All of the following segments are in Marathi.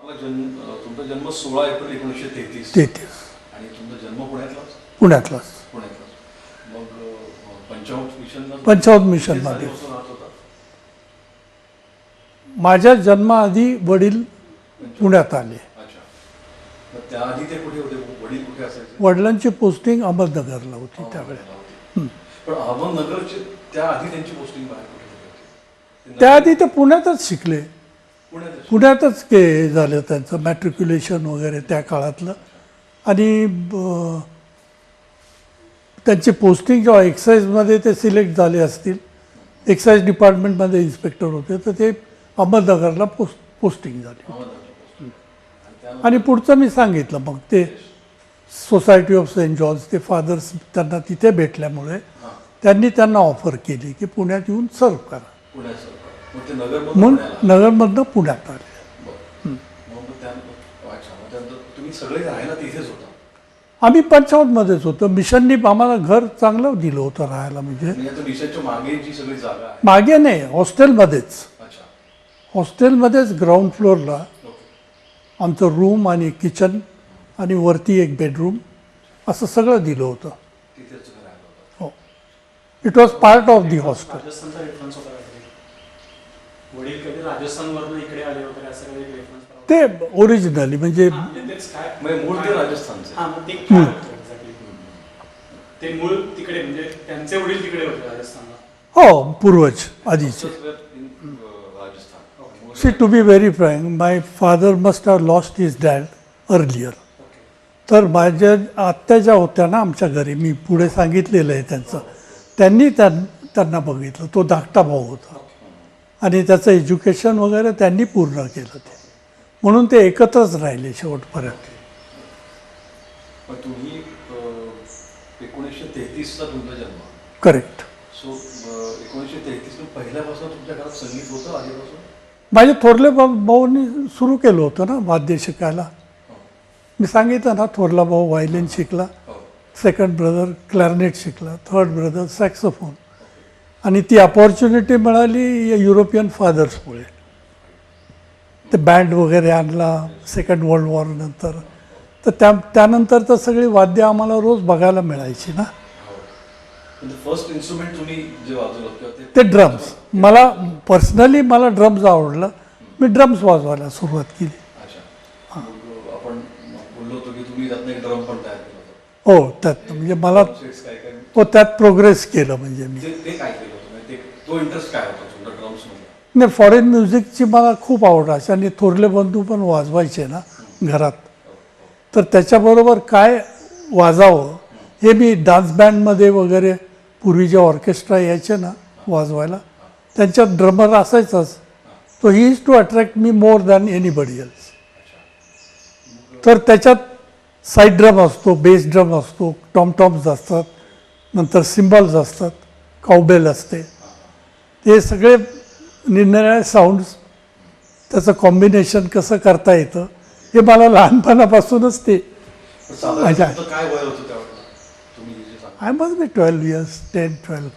आपला तुमचा जन्म 16 एप्रिल 1933. 33. आणि तुमचा जन्म पुण्यातलाच. पुण्यातलाच. मग पंचावत मिशनमध्ये. माझ्या जन्माआधी वडील पुण्यात आले. त्याआधी ते कुठे होते? वडील कुठे असायचे? वडिलांची पोस्टिंग अहमदनगरला होती त्यावेळेला. पण अहमदनगरचे त्याआधी त्यांची पोस्टिंग बाहेर कुठे होती? त्याआधी ते पुण्यातच शिकले. पुण्यातच के झालं त्यांचं मॅट्रिक्युलेशन वगैरे त्या काळातलं. आणि त्यांची पोस्टिंग जेव्हा एक्साईजमध्ये ते सिलेक्ट झाले असतील, एक्साईज डिपार्टमेंटमध्ये इन्स्पेक्टर होते, तर ते अहमदनगरला पोस्टिंग झाली. आणि पुढचं मी सांगितलं मग ते सोसायटी ऑफ सेंट जॉन्स, ते फादर्स त्यांना तिथे भेटल्यामुळे त्यांनी त्यांना ऑफर केली की पुण्यात येऊन सर्व करा. म्हणून नगरमधनं पुण्यात आले. आम्ही पंचावतमध्येच होतो. मिशननी आम्हाला घर चांगलं दिलं होतं राहायला. म्हणजे मागे नाही, हॉस्टेलमध्येच. हॉस्टेलमध्येच ग्राउंड फ्लोअरला आमचं रूम आणि किचन आणि वरती एक बेडरूम असं सगळं दिलं होतं. हो, it was part of the hostel. ते ओरिजिनली म्हणजे हो, पूर्वज आधीचे. See, to be very frank, my father must have lost his dad earlier. तर माझ्या आत्या ज्या होत्या ना आमच्या घरी, मी पुढे सांगितलेलं आहे त्यांचं, त्यांनी त्यांना बघितलं. तो धाकटा भाऊ होता आणि त्याचं एज्युकेशन वगैरे त्यांनी पूर्ण केलं. ते म्हणून ते एकत्रच राहिले शेवटपर्यंत. तुम्ही 1933 चा तुमचा जन्म. करेक्ट. सो 1933 पहिल्यापासून तुमच्या घरात संगीत होतं आधीपासून? माझे थोरले भाऊंनी सुरू केलं होतं ना वाद्य शिकायला. मी सांगितलं ना, थोरला भाऊ व्हायलिन शिकला, सेकंड ब्रदर क्लॅरिनेट शिकला, थर्ड ब्रदर सॅक्सोफोन. आणि ती अपॉर्च्युनिटी मिळाली या युरोपियन फादर्समुळे. ते बँड वगैरे आणला सेकंड वर्ल्ड वॉर नंतर. तर त्यानंतर तर सगळी वाद्य आम्हाला रोज बघायला मिळायची ना. फर्स्ट इन्स्ट्रुमेंट तुम्ही जे वाजवलं ते ड्रम्स. मला पर्सनली मला ड्रम्स आवडलं. मी ड्रम्स वाजवायला सुरुवात केली. आपण बोललो होतो की तुम्ही त्यातनं एक ड्रम पण तयार केला. हो, त्यात म्हणजे मला हो त्यात प्रोग्रेस केलं. म्हणजे मी ते काय केलं होतं? तो इंटरेस्ट काय होता तुमचा ड्रम्समध्ये? नाही, फॉरेन म्युझिकची मला खूप आवड अशी. आणि थोरले बंधू पण वाजवायचे ना घरात, तर त्याच्याबरोबर काय वाजावं हे मी डान्स बँडमध्ये वगैरे पूर्वी जे ऑर्केस्ट्रा यायचे ना वाजवायला, त्यांच्यात ड्रमर असायचाच. तो he is to attract me more than anybody else. तर त्याच्यात साईड ड्रम असतो, बेस ड्रम असतो, टॉमटॉम्स असतात, नंतर सिम्बल्स असतात, काउबेल असते. हे सगळे निरनिराळे साऊंड्स, त्याचं कॉम्बिनेशन कसं करता येतं हे मला लहानपणापासूनच ते माझ्या. I must be 12 years, 10-12.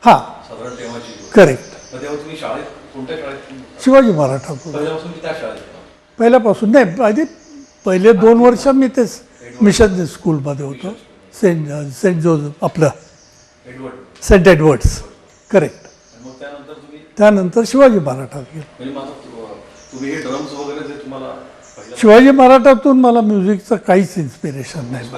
हां, करेक्ट. शिवाजी मराठा पहिल्यापासून नाही, आधी पहिले 2 वर्ष मी तेच मिशन स्कूलमध्ये होतो. सेंट जोसेफ, आपलं सेंट एडवर्ड्स. करेक्ट. त्यानंतर शिवाजी मराठा गेलो. शिवाजी मराठातून मला म्युझिकचं काहीच इन्स्पिरेशन नाही.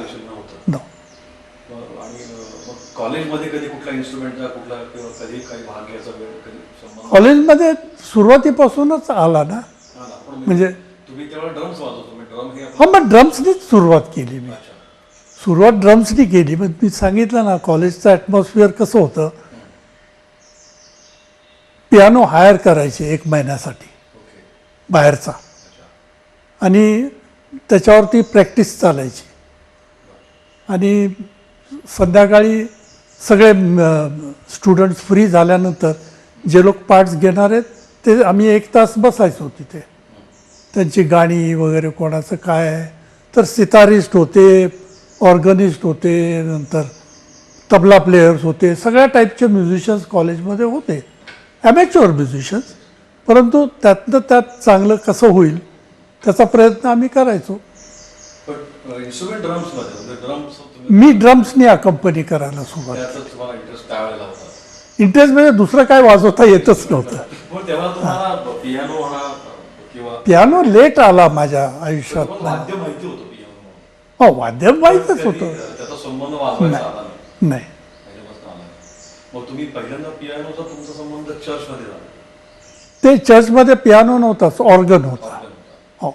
कॉलेजमध्ये सुरुवातीपासूनच आला ना. म्हणजे हा, मग ड्रम्सनीच सुरुवात केली मी. सुरुवात ड्रम्सनी केली. मग मी सांगितलं ना कॉलेजचं ॲटमॉस्फिअर कसं होतं. पियानो हायर करायचे 1 महिन्यासाठी बाहेरचा, आणि त्याच्यावरती प्रॅक्टिस चालायची. आणि संध्याकाळी सगळे स्टुडंट्स फ्री झाल्यानंतर जे लोक पार्ट्स घेणार आहेत ते आम्ही 1 तास बसायचो तिथे. त्यांची गाणी वगैरे कोणाचं काय आहे, तर सितारिस्ट होते, ऑर्गनिस्ट होते, नंतर तबला प्लेयर्स होते, सगळ्या टाईपचे म्युझिशियन्स कॉलेजमध्ये होते. ॲमॅच्युअर म्युझिशियन्स, परंतु त्यातनं त्यात चांगलं कसं होईल त्याचा प्रयत्न आम्ही करायचो. पण इन्स्ट्रुमेंट ड्रम्समध्ये म्हणजे ड्रम्स तुम्ही मी ड्रम्सनी अकंपनी करायला सुरुवात. त्याचा तुम्हाला इंटरेस्ट त्यावेळेला होता. इंटरेस्ट म्हणजे दुसरं काय वाजवता येतच नव्हतं. पण तेव्हा तुम्हाला पियानो म्हणा किंवा पियानो लेट आला माझ्या आयुष्यात. तुम्हाला वाद्य माहिती होतं पियानो? हो, वाद्य माहीतच होतं. त्याचा संबंध वाजवायचा आला नाही नाही, पहिल्यापासून आला नाही. मग तुम्ही पहिल्यांदा पियानोचा तुमचा संबंध चर्चमध्ये झाला? ते चर्चमध्ये पियानो नव्हताच, ऑर्गन होता. ऑर्गन होता. हो,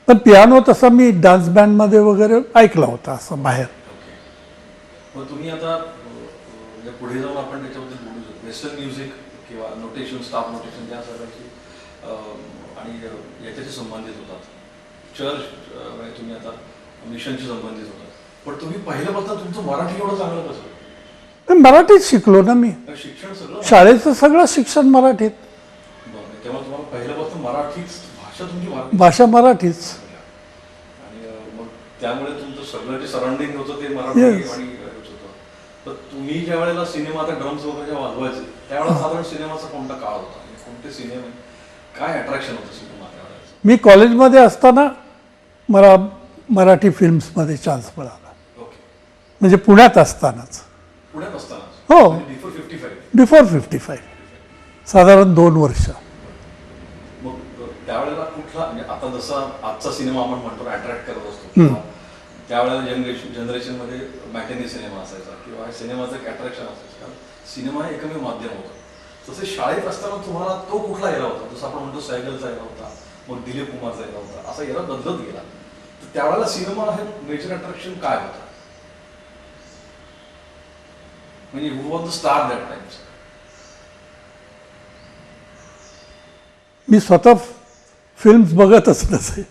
पण पियानो तसा मी डान्स बँडमध्ये वगैरे ऐकला होता असं बाहेर. ओके. मग तुम्ही आता म्हणजे पुढे जाऊन आपण त्याच्याबद्दल बोलू शकतो. वेस्टर्न म्युझिक किंवा नोटेशन, स्टाफ नोटेशन या सगळ्याची आणि याच्याशी संबंधित होतात. चर्च म्हणजे तुम्ही आता मिशनशी संबंधित होतात. पण तुम्ही पहिल्यापासून तुमचं मराठी एवढं चांगलं कसं? पण मराठीत शिकलो ना मी. शिक्षण सगळं शाळेचं सगळं शिक्षण मराठीत, बरं. तेव्हा तुम्हाला पहिल्यापासून मराठीच भाषा तुमची मराठी भाषा मराठीच. आणि मग त्यामुळे तुमचं सगळं जे सराउंडिंग होतं ते मराठी Yes. आणि हेच होतं. तर तुम्ही ज्या वेळेला सिनेमा आता ड्रम्स वगैरे वाजवायचे त्यावेळेला साधारण सिनेमाचा कोणता काळ होता? म्हणजे कोणते सिनेमे, काय अट्रॅक्शन होतं सिनेमा त्यावेळेस? मी कॉलेजमध्ये असताना मला मराठी फिल्म्समध्ये चान्स मिळाला, ओके. म्हणजे पुण्यात असतानाच. पुण्यात असताना हो. बिफोर 55. बिफोर 55, साधारण 2 वर्ष. मग त्यावेळेला कुठला म्हणजे आता जसा आजचा सिनेमा आपण म्हणतो अट्रॅक्ट करत असतो हम्म. किंवा त्यावेळेला जनरेशनमध्ये मॅटेनी सिनेमा असायचा किंवा सिनेमाचं एक अट्रॅक्शन असायचं. कारण सिनेमा हे एकमेव माध्यम होतं. तसे शाळेत असताना तुम्हाला तो कुठला एरा होता? जसं आपण म्हणतो सैगलचा एरा होता, मग दिलीप कुमारचा एरा होता, असा एरा बदलत गेला. तर त्यावेळेला सिनेमा हे मेजर अट्रॅक्शन काय होतं? म्हणजे who was the star that times? मी स्वतः फिल्म्स बघतच नसे,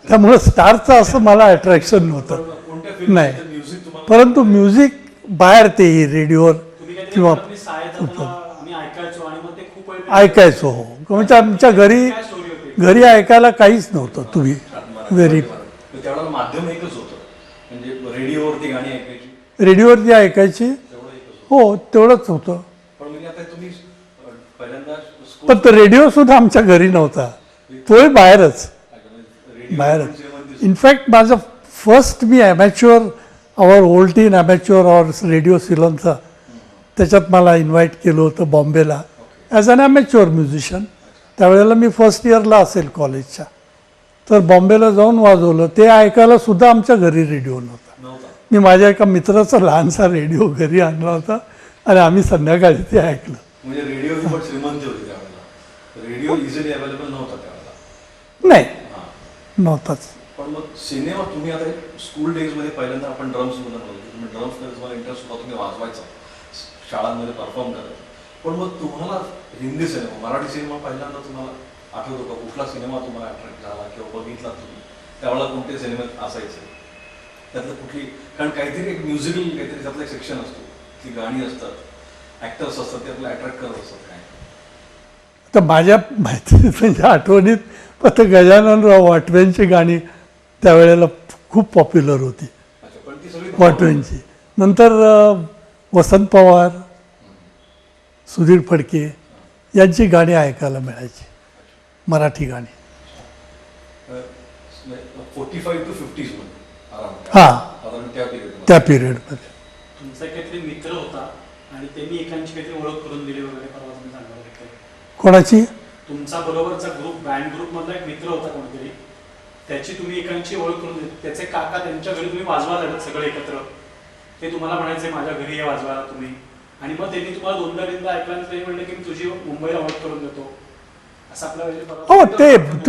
त्यामुळं स्टारचं असं मला अट्रॅक्शन नव्हतं. कोणत्या फिल्म नाही. म्युझिक तुम्हाला? परंतु म्युझिक बाहेर ते रेडिओवर तुम्ही काहीतरी किंवा म्हणत, मी शाळेत जाताना आम्ही ऐकायचो आणि मग ते खूप वेळ ऐकायचो. हो, म्हणजे आमच्या घरी काय स्टोरी होती? घरी ऐकायला काहीच नव्हतं. तुम्ही व्हेरी त्यावेळेला माध्यम एकच होतं, म्हणजे रेडिओवरती गाणी ऐकायची, रेडिओवरती ऐकायची. तेवढं एकच होतं. हो, तेवढंच होतं. पण म्हणजे आता तुम्ही पहिल्यांदा पण तो रेडिओ सुद्धा आमच्या घरी नव्हता, तोही बाहेरच. बाहेरच. इनफॅक्ट माझं फर्स्ट मी amateur hour Ovaltine amateur or radio सिलॉनचा त्याच्यात मला इन्व्हाइट केलं होतं बॉम्बेला ॲज अन ॲमॅच्युअर म्युझिशियन. त्यावेळेला मी फर्स्ट इयरला असेल कॉलेजच्या. तर बॉम्बेला जाऊन वाजवलं. ते ऐकायला सुद्धा आमच्या घरी रेडिओ नव्हता. नव्हता. मी माझ्या एका मित्राचा लहानसा रेडिओ घरी आणला होता आणि आम्ही संध्याकाळी ते ऐकलं. म्हणजे रेडिओ ही पण श्रीमंत होती त्यावेळेला. रेडिओ इझिली अवेलेबल नव्हता त्यावेळेला. नाही, हां. नव्हताच. पण मग सिनेमा तुम्ही आता स्कूल डेजमध्ये पहिल्यांदा आपण ड्रम्समध्ये बोलतो, तुम्ही ड्रम्समध्ये तुम्हाला इंटरेस्ट होता, तुम्ही वाजवायचा, शाळांमध्ये परफॉर्म करायचा. पण मग तुम्हाला हिंदी सिनेमा, मराठी सिनेमा पहिल्यांदा तुम्हाला आठवतो का? कुठला सिनेमा तुम्हाला अट्रॅक्ट झाला किंवा बघितला तुम्ही? त्यावेळेला कोणते सिनेमे असायचे त्यातलं कुठली? कारण काहीतरी एक म्युझिकल काहीतरी त्यातलं एक सेक्शन असतो, ती गाणी असतात, ॲक्टर्स असतात, ते आपल्याला अट्रॅक्ट करत असतात. काय तर माझ्या माहितीत म्हणजे आठवणीत फक्त गजाननराव वाटव्यांची गाणी त्यावेळेला खूप पॉप्युलर होती. अच्छा. पण ती सगळी वाटव्यांची. नंतर वसंत पवार, सुधीर फडके यांची गाणी ऐकायला मिळायची, मराठी गाणी. 45 to 50s मध्ये हां, साधारण त्या पिरियड. त्या पिरियडमध्ये. तुमचा काहीतरी मित्र होता आणि त्यांनी एकांची काहीतरी ओळख करून दिली वगैरे, परवा तुम्ही सांगणार होते. कोणाची? तुमचा बरोबरचा ग्रुप, बँड ग्रुप मधला एक मित्र होता कोणतरी, त्याची तुम्ही एकांची ओळख करून दिली. त्याचे काका त्यांच्या घरी तुम्ही वाजवायला लागत सगळे एकत्र. ते तुम्हाला म्हणायचे माझ्या घरी ये वाजवायला तुम्ही. आणि मग त्यांनी तुम्हाला दोनदा तीनदा ऐकलं आणि ते म्हणले की मी तुझी मुंबईला ओळख करून देतो असं आपल्या वेळी परवा. हो,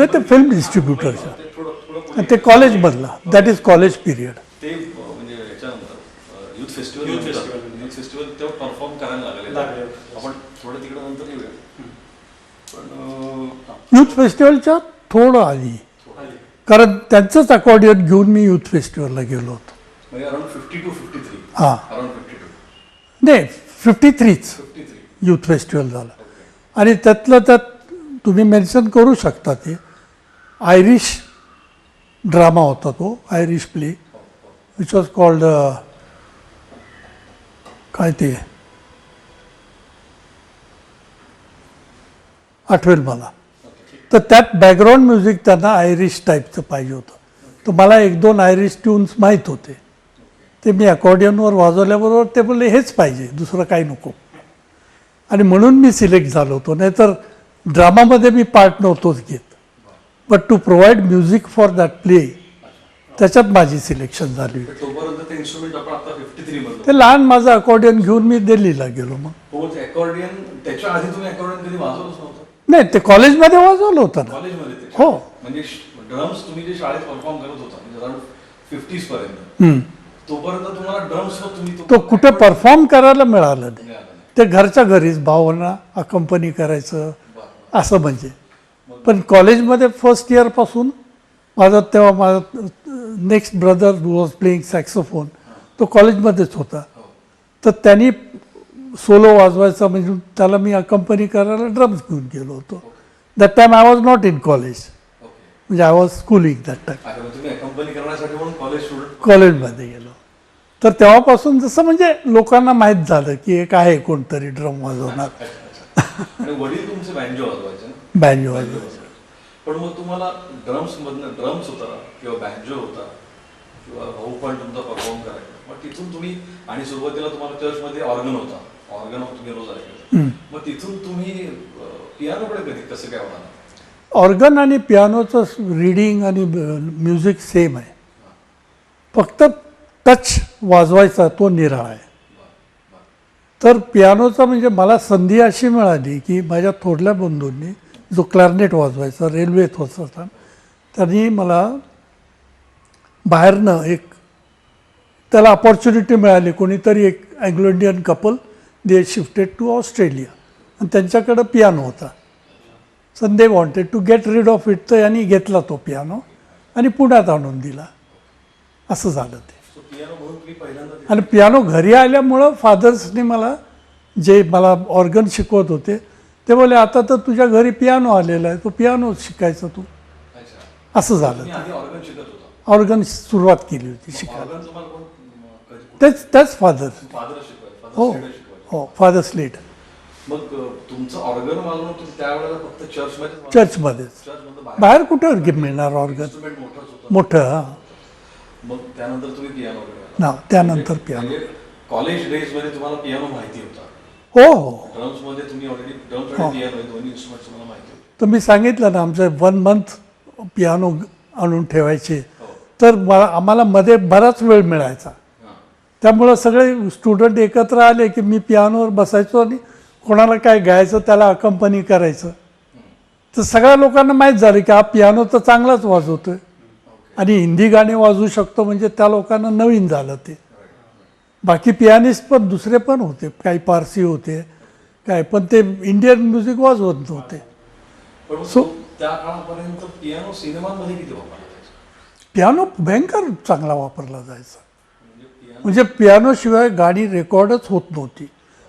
ते फिल्म डिस्ट्रीब्युटरचं. ते थोडं आणि ते कॉलेजमधला, दॅट इज कॉलेज पिरियड. ते म्हणजे याच्यानंतर youth festival Youth festival. Youth festival तेव्हा परफॉर्म करायला लागले. लागले. आपण थोडं तिकडे नंतर येऊया. पण युथ फेस्टिवलच्या थोडं आधी, आली. कारण त्यांचंच अकॉर्डियन घेऊन मी युथ फेस्टिवलला गेलो होतो. म्हणजे अराउंड 50 to 53. हां, अराउंड 52. नाही 53च 53. युथ फेस्टिवल झालं. ओके. आणि त्यातलं त्यात तुम्ही मेन्शन करू शकता ते आयरिश ड्रामा होता, तो Irish play which was called काय ते आठवेल मला. तर त्यात बॅकग्राऊंड म्युझिक त्यांना आयरिश टाईपचं पाहिजे होतं. तर मला एक दोन आयरिश ट्यून्स माहीत होते. ते मी अकॉर्डियनवर वाजवल्याबरोबर ते बोलले हेच पाहिजे, दुसरं काही नको. आणि म्हणून मी सिलेक्ट झालो होतो. नाहीतर ड्रामामध्ये मी पार्ट नव्हतोच घेत. But to provide music for that play, त्याच्यात माझी सिलेक्शन झाली होती. तोपर्यंत ते इन्स्ट्रुमेंट आपण आता 53 मधलं. ते लहान माझं अकॉर्डियन घेऊन मी दिल्लीला गेलो. मग हो, ते अकॉर्डियन त्याच्या आधी तुम्ही अकॉर्डियन कधी वाजवलंच नव्हतं नाही, ते कॉलेजमध्ये वाजवलं होतं ना. कॉलेजमध्ये ते? हो. म्हणजे ड्रम्स तुम्ही जे शाळेत परफॉर्म करत होता म्हणजे अराउंड 50s पर्यंत, हम्म. तोपर्यंत तुम्हाला ड्रम्स तुम्ही तो कुठे परफॉर्म करायला मिळालं नाही. मिळालं नाही. ते घरच्या घरीच भावांना अकंपनी करायचं बरं. असं म्हणजे. पण कॉलेजमध्ये फर्स्ट इयरपासून तेव्हा माझा next brother was playing saxophone, तो कॉलेजमध्येच होता. हो. तर त्यांनी सोलो वाजवायचा म्हणजे त्याला मी अकंपनी करायला ड्रम्स घेऊन गेलो होतो. That time I was not in college, okay. म्हणजे I was schooling that time. आता मग तुम्ही कंपनी करण्यासाठी म्हणून कॉलेज स्टुडंट. कॉलेजमध्ये गेलो. तर तेव्हापासून जसं म्हणजे लोकांना माहीत झालं की एक आहे कोणतरी ड्रम वाजवणार, आणि वडील तुमचे बँजो वाजवायचे ना? बँजो बँजो वाजवायचं. पण मग तुम्हाला ड्रम्स मधनं ड्रम्स होता किंवा बँजो होता किंवा भाऊ पण तुमचा परफॉर्म करायचा, मग तिथून तुम्ही, आणि सुरुवातीला तुम्हाला चर्चमध्ये ऑर्गन होता, ऑर्गन तुम्ही रोज ऐकायचा, मग तिथून तुम्ही पियानोकडे कधी कसं काय होणार? ऑर्गन आणि पियानोचं रीडिंग आणि म्युझिक सेम आहे, फक्त टच वाजवायचा तो निराळा आहे. तर पियानोचा म्हणजे मला संधी अशी मिळाली की माझ्या थोरल्या बंधूंनी जो क्लॅरनेट वाजवायचा रेल्वेत होता, त्यांनी मला बाहेरनं एक त्याला अपॉर्च्युनिटी मिळाली. कोणीतरी एक Anglo Indian couple, they shifted to Australia, आणि त्यांच्याकडं पियानो होता. So they wanted to get rid of it. तर यांनी घेतला तो पियानो आणि पुण्यात आणून दिला. असं झालं ते. So, पियानो म्हणून तुम्ही पहिल्यांदा आणि पियानो घरी आल्यामुळं फादर्सने मला, जे मला ऑर्गन शिकवत होते, ते बोले आता तर तुझ्या घरी पियानो आलेला आहे, तो पियानो शिकायचा तू. अच्छा, असं झालं. तुम्ही आधी ऑर्गन शिकत होता? ऑर्गन सुरुवात केली होती शिकायला. ऑर्गन तुम्हाला कोण कधी त्याच फादर. फादर शिकवायचे? हो फादर शिकवायचे? हो, फादर स्लेट. मग तुमचं ऑर्गन वाजवणं तुम्ही त्यावेळेला फक्त चर्चमध्ये? चर्चमध्येच. चर्चमध्ये बाहेर कुठे मिळणार ऑर्गन इन्स्ट्रुमेंट मोठंच होतं. मोठं. हां. मग त्यानंतर तुम्ही पियानो ना त्यानंतर पियानो. कॉलेज डेज मध्ये तुम्हाला पियानो माहिती होता? हो हो. ड्रम्स मध्ये तुम्ही ऑलरेडी ड्रम्स हो. आणि पियानो दोन्ही इन्स्ट्रुमेंट्स तुम्हाला माहिती होते? तर मी सांगितलं ना, आमचं 1 month पियानो आणून ठेवायचे. हो. तर आम्हाला मध्ये बराच वेळ मिळायचा. हां. त्यामुळं सगळे स्टुडंट एकत्र आले की मी पियानोवर बसायचो आणि कोणाला काय गायचं त्याला अकंपनी करायचं. तर सगळ्या लोकांना माहीत झालं की हा पियानो तर चांगलाच वाजवतोय आणि हिंदी गाणे वाजवू शकतो, म्हणजे त्या लोकांना नवीन झालं ते. बाकी पियानिस्ट पण दुसरे पण होते, काही पारसी होते काय, पण ते इंडियन म्युझिक वाजवत नव्हते. पण मग So- त्या काळापर्यंत पियानो सिनेमांमध्ये किती वापरला जायचा? पियानो भयंकर चांगला वापरला जायचा. म्हणजे पियानो म्हणजे पियानोशिवाय गाणी रेकॉर्डच होत नव्हती.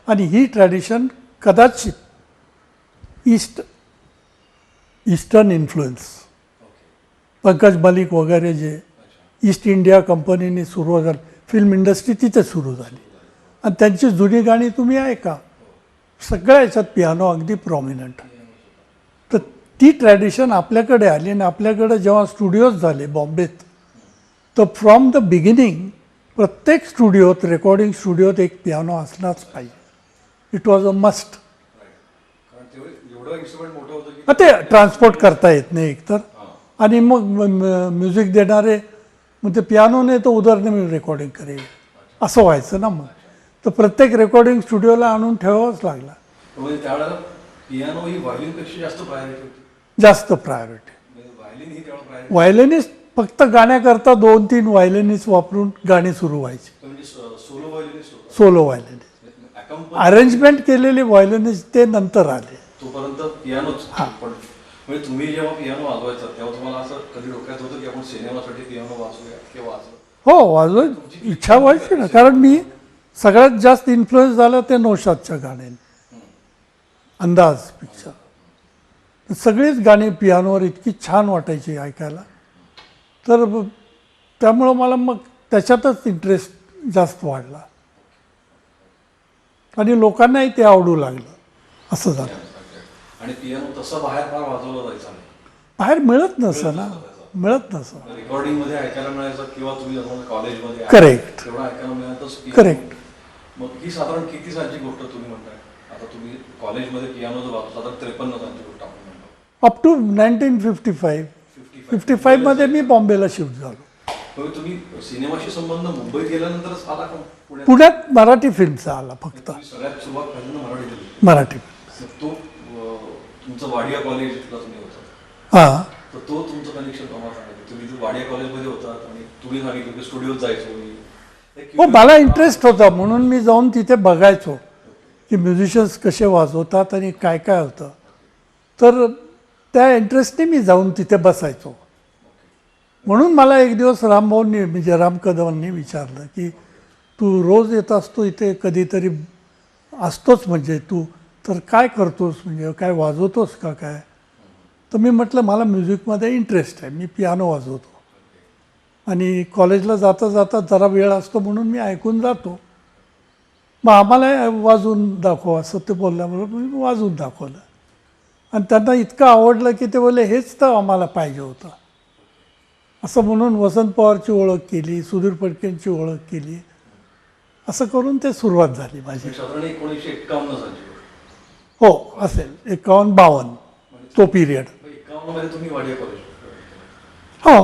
आणि ही ट्रॅडिशन कदाचित ईस्टर्न इन्फ्लुएन्स, पंकज मलिक वगैरे जे ईस्ट इंडिया कंपनीने सुरू झाली, फिल्म इंडस्ट्री तिथे सुरू झाली, आणि त्यांची जुनी गाणी तुम्ही ऐका, सगळ्या याच्यात पियानो अगदी प्रॉमिनंट. तर ती ट्रॅडिशन आपल्याकडे आली, आणि आपल्याकडे जेव्हा स्टुडिओज झाले बॉम्बेत, तर फ्रॉम द बिगिनिंग प्रत्येक स्टुडिओत, रेकॉर्डिंग स्टुडिओत एक पियानो असलाच पाहिजे. It was a must. कारण तेवढं एवढं इन्स्ट्रुमेंट मोठं होतं की ते ट्रान्सपोर्ट करता येत नाही एकतर, आणि मग म्युझिक देणारे मग ते पियानोने तर उदरनिर्वाह रेकॉर्डिंग करेल असं व्हायचं ना. मग तर प्रत्येक रेकॉर्डिंग स्टुडिओला आणून ठेवावंच लागला. म्हणजे त्यावेळेला पियानो ही व्हायलिनपेक्षा जास्त प्रायोरिटी होती? जास्त प्रायोरिटी. म्हणजे व्हायलिन ही त्यावेळेला प्रायोरिटी व्हायलिनिस्ट फक्त गाण्याकरता 2-3 व्हायलिनिस्ट वापरून गाणी सुरू व्हायची. म्हणजे सोलो व्हायलिनिस्ट होता? सोलो व्हायलिनिस्ट. अरेंजमेंट केलेले व्हायलिनिस्ट ते नंतर आले. तोपर्यंत पियानोच. पण म्हणजे तुम्ही जेव्हा पियानो वाजवायचा तेव्हा तुम्हाला असं कधी डोक्यात होतं की आपण सिनेमासाठी पियानो वाजवूया किंवा वाजवू? हो, वाजवायची इच्छा व्हायची ना, कारण मी सगळ्यात जास्त इन्फ्लुएन्स झालं ते नौशादच्या गाण्याने. अंदाज पिक्चर, सगळीच गाणी पियानोवर इतकी छान वाटायची ऐकायला. तर त्यामुळं मला मग त्याच्यातच इंटरेस्ट जास्त वाढला, आणि लोकांनाही ते आवडू लागलं. असं झालं. आणि पियानो तसा बाहेर फार वाजवला जायचा नाही. बाहेर मिळत नसं ना, मिळत नसं. रेकॉर्डिंग मध्ये ऐकायला मिळायचं किंवा तुम्ही कॉलेजमध्ये Correct. तेवढं ऐकायला मिळालंच. Correct. मग ही साधारण किती सालची गोष्ट तुम्ही म्हणताय? आता तुम्ही कॉलेजमध्ये पियानो जो वाजवतो साधारण 53 सालची गोष्ट आपण म्हणतो. अप टू 1955 55 मध्ये मी बॉम्बेला शिफ्ट झालो. मग तुम्ही सिनेमाशी संबंध मुंबईत गेल्यानंतरच आला का पुण्यात? पुण्यात मराठी फिल्मचा आला फक्त, तुम्ही सगळ्यात सुरुवात पहिल्यांदा मराठी केली. मराठी. मग तो तुमचं वाडिया कॉलेजला तुम्ही होता, हां, तर तो तुमचं कनेक्शन तुम्हाला सांगितलं. तुम्ही जो वाडिया कॉलेजमध्ये होतात आणि तुम्ही सांगितलं की स्टुडिओत जायचो मी. हो, मला इंटरेस्ट होता म्हणून मी जाऊन तिथे बघायचो की म्युझिशियन्स कसे वाजवतात आणि काय काय होतं. तर त्या इंटरेस्टने मी जाऊन तिथे बसायचो. म्हणून मला एक दिवस रामभाऊंनी म्हणजे राम कदमांनी विचारलं की तू रोज येत असतो इथे, कधीतरी असतोच म्हणजे तू, तर काय करतोस, म्हणजे काय वाजवतोस का काय? तर मी म्हटलं मला म्युझिकमध्ये इंटरेस्ट आहे, मी पियानो वाजवतो आणि कॉलेजला जाता जाता जरा वेळ असतो म्हणून मी ऐकून जातो. मग आम्हाला वाजवून दाखव असं ते बोलल्याबरोबर मी वाजवून दाखवलं आणि त्यांना इतकं आवडलं की ते बोलले हेच तर आम्हाला पाहिजे होतं. असं म्हणून वसंत पवारची ओळख केली, सुधीर फडकेंची ओळख केली, असं करून ते सुरुवात झाली माझी. साधारण 1951 सालची गोष्ट. हो, असेल 51-52 तो पिरियड. 51 मध्ये तुम्ही वाडिया कॉलेज. हो,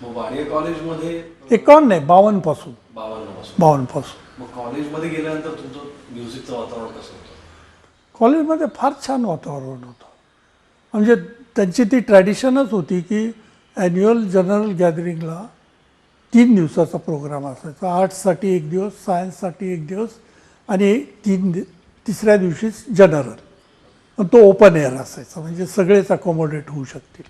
मग वाडिया कॉलेजमध्ये 51 नाही, 52 पासून. 52 पासून. मग कॉलेजमध्ये गेल्यानंतर तुमचं म्युझिकचं वातावरण कसं होतं? कॉलेजमध्ये फार छान वातावरण होतं. म्हणजे त्यांची ती ट्रॅडिशनच होती की ॲन्युअल जनरल गॅदरिंगला 3 दिवसाचा प्रोग्राम असायचा. आर्ट्ससाठी 1 दिवस, सायन्ससाठी 1 दिवस आणि तिसऱ्या दिवशीच जनरल. पण तो ओपन एअर असायचा, म्हणजे सगळेच अकोमोडेट होऊ शकतील.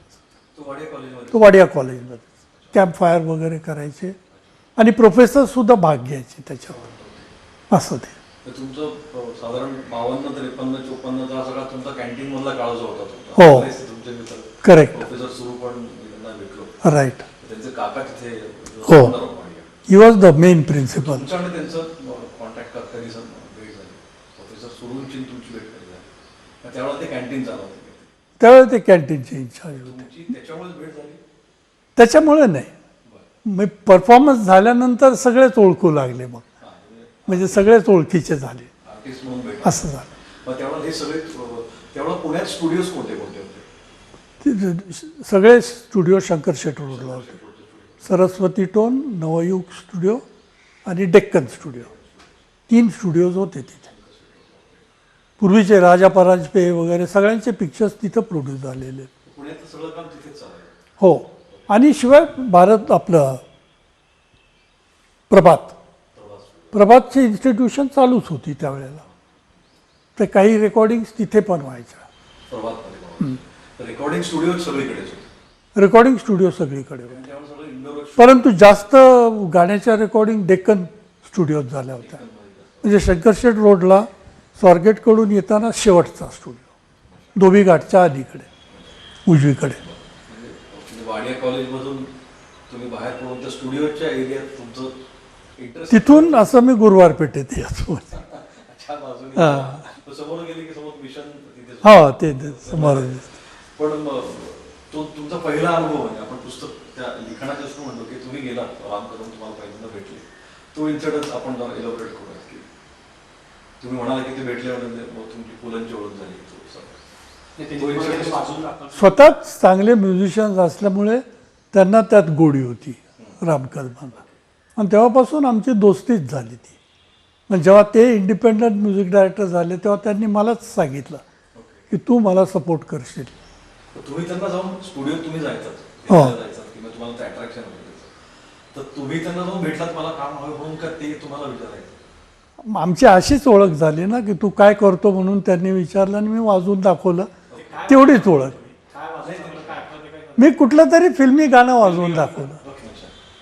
तो वाडिया कॉलेजमध्ये. तो वाडिया कॉलेजमध्ये कॅम्प फायर वगैरे करायचे आणि प्रोफेसरसुद्धा भाग घ्यायचे त्याच्यावर, असं ते. तर तुमचं साधारण 52, 53, 54 हा सगळा तुमचा कॅन्टीन मधला काळ जो होता हो. तुमचे मित्र करेक्ट. प्रोफेसर सुरू पण त्यांना भेटलो. राईट. त्यांचे काका तिथे हो. Wadia. He was the main principal. तुमच्या आणि त्यांचं कॉन्टॅक्ट कधी भेट झाली? प्रोफेसर सुरूंची तुमची भेट कधी झाली? त्यावेळेला ते कॅन्टीन चालवते. त्यावेळेस ते कॅन्टीनचे इन्चार्ज होते. तुमची त्याच्यामुळेच भेट झाली? त्याच्यामुळे नाही, मग परफॉर्मन्स झाल्यानंतर सगळेच ओळखू लागले. मग म्हणजे सगळेच ओळखीचे झाले, आर्टिस्ट म्हणून भेट. असं झालं. मग त्यावेळेला हे सगळे त्यावेळेला पुण्यात स्टुडिओज कोणते कोणते होते? सगळे स्टुडिओ शंकर शेट रोडला होते. सरस्वती टोन, नवयुग स्टुडिओ आणि डेक्कन स्टुडिओ, 3 स्टुडिओज होते तिथे. पूर्वीचे राजा परांजपे वगैरे सगळ्यांचे पिक्चर्स तिथं प्रोड्यूस झालेले. पुण्यातलं सगळं काम तिथेच चालायचं. हो, आणि शिवाय भारत आपलं प्रभातची इन्स्टिट्यूशन चालूच होती त्यावेळेला. तर काही रेकॉर्डिंग्स तिथे पण व्हायच्या. प्रभातमध्ये रेकॉर्डिंग स्टुडिओ सगळीकडेच होते. रेकॉर्डिंग स्टुडिओ सगळीकडे होते, त्यावेळेला सगळं इंडोर. परंतु जास्त गाण्याच्या रेकॉर्डिंग डेक्कन स्टुडिओत झाल्या होत्या. म्हणजे शंकरशेठ रोडला स्वारगेटकडून येताना शेवटचा स्टुडिओ, धोबी घाटच्या अलीकडे उजवीकडे. म्हणजे वाडिया कॉलेजमधून तुम्ही बाहेर पडून त्या स्टुडिओच्या एरियात तुमचं इंटरेस्ट. तिथून असं मी गुरुवार पेठेत यायचो. छान बाजूने. हां, समोर गेली की समोर मिशन तिथे. हो, ते समोर. पण मग तो तुमचा पहिला अनुभव म्हणजे आपण पुस्तक त्या लिखाणाच्या असं म्हणतो की तुम्ही गेला राम कदम तुम्हाला पहिल्यांदा भेटले, तो इन्सिडन्स आपण जरा एलॉबरेट करूया. की तुम्ही म्हणाला की ते भेटले म्हणजे मग तुमची फुलांची ओळख झाली. स्वतःच चांगले म्युझिशियन्स असल्यामुळे त्यांना त्यात गोडी होती राम कदमांना, आणि तेव्हापासून आमची दोस्तीच झाली ती. मग जेव्हा ते इंडिपेंडंट म्युझिक डायरेक्टर झाले तेव्हा त्यांनी मलाच सांगितलं की तू मला सपोर्ट करशील. तुम्ही त्यांना जाऊन स्टुडिओ तुम्ही जायचात हो. किंवा तुम्हाला ते अट्रॅक्शन होतं, तर तुम्ही त्यांना जाऊन भेटलात मला काम हवं म्हणून का ते तुम्हाला विचारायचं? आमची अशीच ओळख झाली ना की तू काय करतो म्हणून त्यांनी विचारलं आणि मी वाजवून दाखवलं, तेवढीच ओळख. मी कुठलं तरी फिल्मी गाणं वाजवून दाखवलं.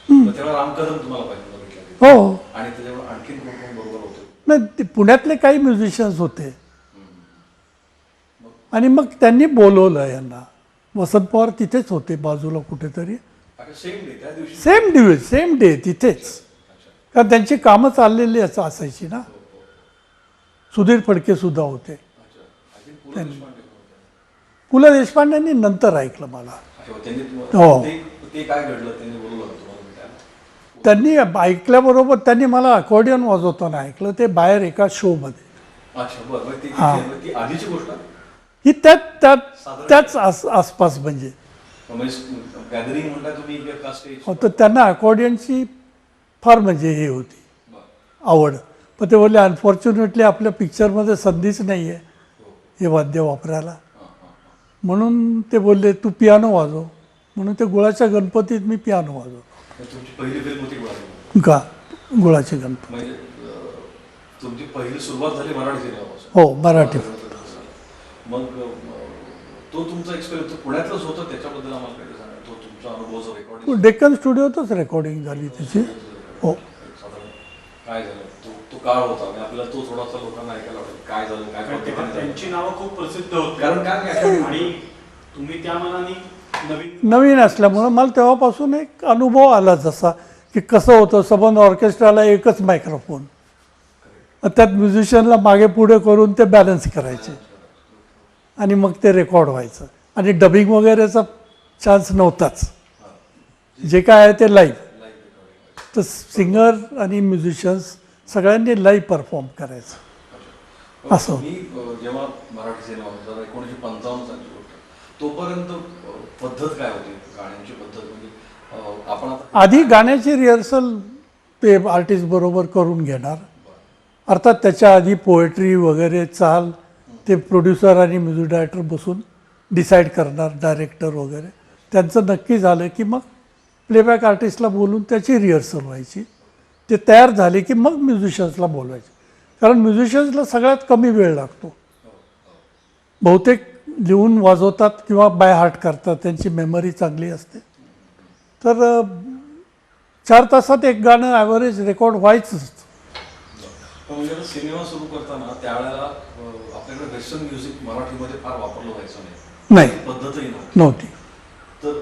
तेव्हा राम कदम तुम्हाला पहिल्यांदा भेटला? हो. आणि त्याच्यामुळे आणखीन कोण कोण बरोबर होते? नाही, ते पुण्यातले काही म्युझिशियन्स होते आणि मग त्यांनी बोलवलं यांना. वसंत पवार तिथेच होते बाजूला कुठेतरी. सेम डे त्या दिवशी. सेम डे तिथेच, कारण त्यांची कामं चाललेली असायची ना. सुधीर फडके सुद्धा होते. पु ल देशपांडेंनी नंतर ऐकलं मला. अच्छा, त्यांनी हो. ते काय घडलं त्यांनी बोलवलं का तुम्हाला भेटायला? त्यांनी ऐकल्याबरोबर त्यांनी मला अकॉर्डियन वाजवताना ऐकलं, ते बाहेर एका शोमध्ये. अच्छा, बरं. मग हा. ती आधीची गोष्ट आहे? ही त्याच आसपास म्हणजे. गॅदरिंग म्हणता तुम्ही का स्टेज? हो, तर त्यांना अकॉर्डियनची फार म्हणजे हे होती बरं. आवड. पण ते बोलले अनफॉर्च्युनेटली आपल्या पिक्चरमध्ये संधीच नाही आहे हे वाद्य वापरायला. म्हणून ते बोलले तू पियानो वाजव. म्हणून ते गुळाच्या गणपतीत मी पियानो वाजवतो. तुमची पहिली फिल्म होती गुळाची? का गुळाचे गणपती. म्हणजे तुमची पहिली सुरुवात झाली मराठी सिनेमापासून? हो, मराठी. मग तो तुमचा एक्सपिरियन्स पुण्यातलंच होतं, त्याच्याबद्दल आम्हाला काही सांगा. तो तुमचा अनुभव जो रेकॉर्डिंग डेक्कन स्टुडिओतच रेकॉर्डिंग झाली त्याची. हो. साधारण काय झालं, तो काळ होता आणि आपल्याला तो थोडासा लोकांना ऐकायला आवडेल. काय झालं, काय कारण तेव्हा पद्धतीने झालं? त्यांची नावं खूप प्रसिद्ध होती. कारण काय आणि तुम्ही त्या मनाने नवीन असल्यामुळं मला तेव्हापासून एक अनुभव आला जसा की कसं होतं. सबंध ऑर्केस्ट्राला एकच मायक्रोफोन, त्यात म्युझिशियनला मागे पुढे करून ते बॅलन्स करायचे आणि मग ते रेकॉर्ड व्हायचं. आणि डबिंग वगैरेचा चान्स नव्हताच, जे काय आहे ते लाईव्ह. तर सिंगर आणि म्युझिशियन्स सगळ्यांनी लाईव्ह परफॉर्म करायचं असं. मी जेव्हा मराठी सिनेमा होता 1955 सालची गोष्ट, तोपर्यंत पद्धत काय होती गाण्यांची पद्धत? म्हणजे आपण आता आधी गाण्याची रिहर्सल ते आर्टिस्ट बरोबर करून घेणार. अर्थात त्याच्या आधी पोएट्री वगैरे चाल ते प्रोड्युसर आणि म्युझिक डायरेक्टर बसून डिसाईड करणार, डायरेक्टर वगैरे. त्यांचं नक्की झालं की मग प्लेबॅक आर्टिस्टला बोलून त्याची रिहर्सल व्हायची. ते तयार झाले की मग म्युझिशियन्सला बोलवायचे. कारण म्युझिशियन्सला सगळ्यात कमी वेळ लागतो. बहुतेक लिहून वाजवतात किंवा बाय हार्ट करतात, त्यांची मेमरी चांगली असते. तर 4 तासात एक गाणं ॲव्हरेज रेकॉर्ड व्हायचंच. म्हणजे सिनेमा सुरू करताना त्यावेळेला आपल्याकडे वेस्टर्न म्युझिक मराठीमध्ये फार वापरलं व्हायचं नाही. पद्धतही नव्हती. नव्हती. तर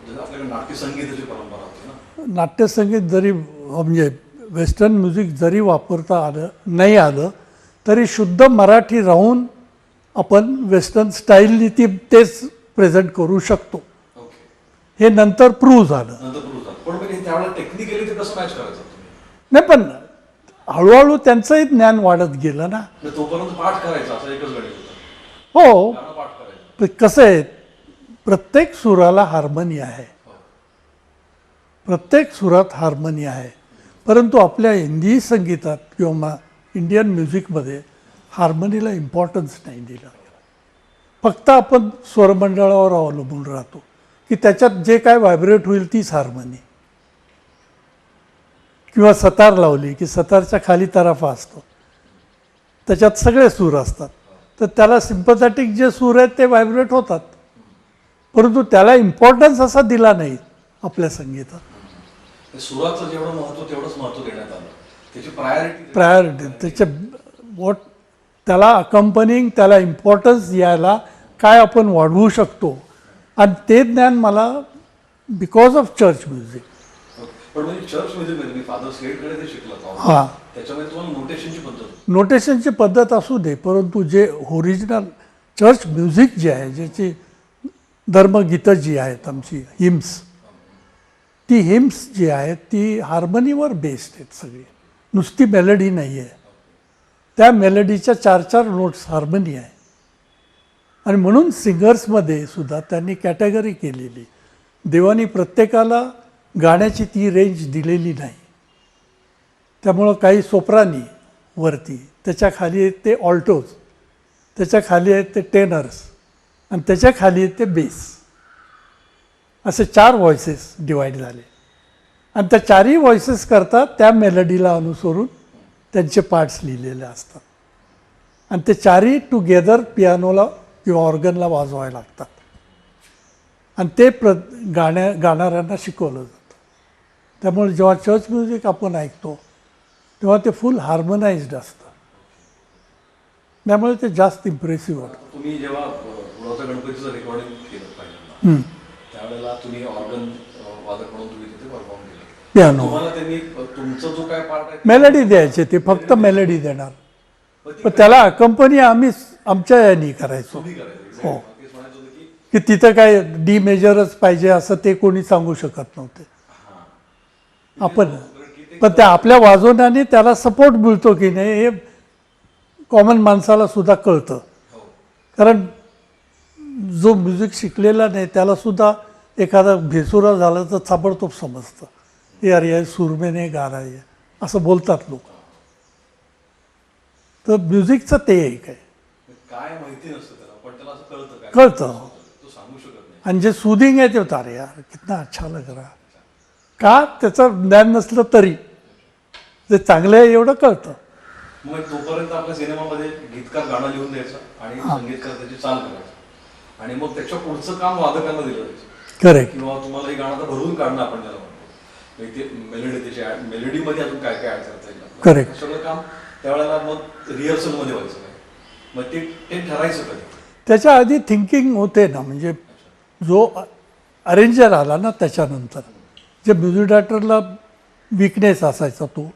जसं आपल्याकडे नाट्यसंगीताची परंपरा होती ना. नाट्यसंगीत जरी म्हणजे वेस्टर्न म्युझिक जरी वापरता आलं नाही आलं तरी शुद्ध मराठी राहून आपण वेस्टर्न स्टाईलनी तेच प्रेझेंट करू शकतो. ओके. हे नंतर प्रूव्ह झालं. नंतर सुरू झालं. पण म्हणजे त्यावेळेला टेक्निकली ते कसं मॅच करायचं तुम्ही? नाही, पण हळूहळू त्यांचंही ज्ञान वाढत गेलं ना. म्हणजे तोपर्यंत पाठ करायचा असं एकच गणित होतं. हो, गाणं पाठ करायचं. पण कसं आहे, प्रत्येक सुराला हार्मनी आहे. प्रत्येक सुरात हार्मनी आहे. परंतु आपल्या हिंदी संगीतात किंवा इंडियन म्युझिकमध्ये हार्मनीला इम्पॉर्टन्स नाही दिला गेला. फक्त आपण स्वरमंडळावर अवलंबून राहतो की त्याच्यात जे काय व्हायब्रेट होईल तीच हार्मनी. किंवा सतार लावली की सतारच्या खाली तराफा असतो, त्याच्यात सगळे सूर असतात. तर त्याला सिम्पथॅटिक जे सूर आहेत ते व्हायब्रेट होतात. परंतु त्याला इम्पॉर्टन्स असा दिला नाही आपल्या संगीतात. सुराचं जेवढं महत्व तेवढंच महत्व देण्यात आलं. त्याची प्रायोरिटी त्याच्या त्याला अकंपनिंग, त्याला इम्पॉर्टन्स यायला काय आपण वाढवू शकतो. आणि ते ज्ञान मला बिकॉज ऑफ चर्च म्युझिक. पण म्हणजे चर्च म्युझिकमध्ये मी फादर स्लेटकडे ते शिकलो. हां, त्याच्यामध्ये तुम्हाला नोटेशनची पद्धत नोटेशनची पद्धत असू दे, परंतु जे ओरिजिनल चर्च म्युझिक जे आहे, ज्याची धर्मगीतं जी आहेत आमची हिम्स, ती हिम्स जी आहेत ती हार्मनीवर बेस्ड आहेत सगळी. नुसती मेलडी नाही आहे. त्या मेलडीच्या 4-4 नोट्स हार्मनी आहे. आणि म्हणून सिंगर्समध्ये सुद्धा त्यांनी कॅटेगरी केलेली. देवानी प्रत्येकाला गाण्याची ती रेंज दिलेली नाही. त्यामुळं काही सोप्रानी वरती, त्याच्या खाली आहेत ते ऑल्टोज, त्याच्या खाली आहेत ते टेनर्स आणि त्याच्या खाली आहेत ते बेस. असे 4 व्हॉइसेस डिवाईड झाले. आणि त्या 4ही व्हॉइसेस करतात त्या मेलडीला अनुसरून त्यांचे पार्ट्स लिहिलेले असतात. आणि ते 4ही टुगेदर पियानोला किंवा ऑर्गनला वाजवायला लागतात. आणि ते गाणाऱ्यांना शिकवलं जातं. त्यामुळे जेव्हा चर्च म्युझिक आपण ऐकतो तेव्हा ते फुल हार्मोनाइज्ड असतं. त्यामुळे ते जास्त इम्प्रेसिव्ह वाटतं. तुम्ही जेव्हा गुळाच्या गणपतीचं रेकॉर्डिंग केलं पाहिजे त्यावेळेला तुम्ही ऑर्गन वादक म्हणून तुम्ही तिथे परफॉर्म केलं. पियानो तुम्हाला त्यांनी तुमचा जो काय पार्ट आहे मेलडी द्यायचे, ते फक्त मेलडी देणार. पण त्याला कंपनी आमच्या यानी करायचो तुम्ही करायचं हो. exactly. तेच म्हणायचं होतं की की तिथं काय डी मेजरच पाहिजे असं ते कोणी सांगू शकत नव्हते आपण पण त्या आपल्या वाजवण्याने त्याला सपोर्ट मिळतो की नाही हे कॉमन माणसाला सुद्धा कळतं हो कारण जो म्युझिक शिकलेला नाही त्याला सुद्धा एखादा भेसुरा झाला तर ताबडतोब समजतं यार या सुरमेने गा रहा है असं बोलतात लोक तर म्युझिकचं ते एक आहे काय माहिती नसतं त्याला पण त्याला असं कळतं काय कळतं तो सांगू शकत नाही आणि जे सुदिंग आहे ते होतं अरे यार कितना अच्छा लग रहा का त्याचं ज्ञान नसलं तरी जे चांगलं आहे एवढं कळतं मग तोपर्यंत आपल्या सिनेमामध्ये गीतकार गाणं लिहून द्यायचं आणि संगीतकार त्याची चाल करायचं आणि मग त्याच्या पुढचं काम वादकांना दिलं जायचं करेक्ट किंवा तुम्हाला हे गाणं तर भरून काढणं आपण त्याला म्हणतो म्हणजे ते मेलोडी त्याची मेलोडीमध्ये अजून काय काय ऍड करता येईल आपल्याला. Correct. हे सगळं काम त्यावेळेला मग रिहर्सलमध्ये व्हायचं काय मग ते ठरायचं कधी त्याच्या आधी थिंकिंग होते ना म्हणजे जो अरेंजर आला ना त्याच्यानंतर जे म्युझिक डायरेक्टरला विकनेस असायचा तो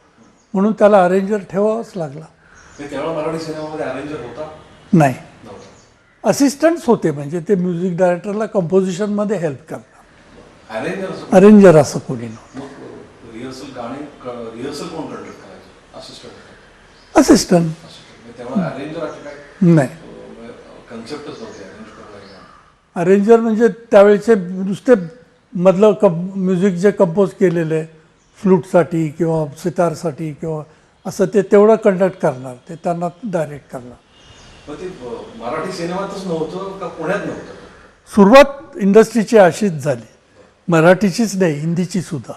म्हणून त्याला अरेंजर ठेवावाच लागला म्हणजे त्यावेळेला मराठी सिनेमामध्ये अरेंजर होता नाही नव्हता असिस्टंट्स होते म्हणजे ते म्युझिक डायरेक्टरला कंपोजिशनमध्ये हेल्प करणार अरेंजर अरेंजर असं कोणी नव्हतं मग रिहर्सल कोण कंडक्ट करायचं असिस्टंट असिस्टंट म्हणजे त्यावेळेला अरेंजर असे काय नाही कन्सेप्टच नव्हते अरेंज करायला अरेंजर म्हणजे त्यावेळेचे नुसते मधलं म्युझिक जे कंपोज केलेलं आहे फ्लूटसाठी किंवा सितारसाठी किंवा असं ते तेवढं कंडक्ट करणार ते त्यांना डायरेक्ट करणार मग ते मराठी सिनेमातच नव्हतं का पुण्यात नव्हतं सुरुवात इंडस्ट्रीची अशीच झाली मराठीचीच नाही हिंदीची सुद्धा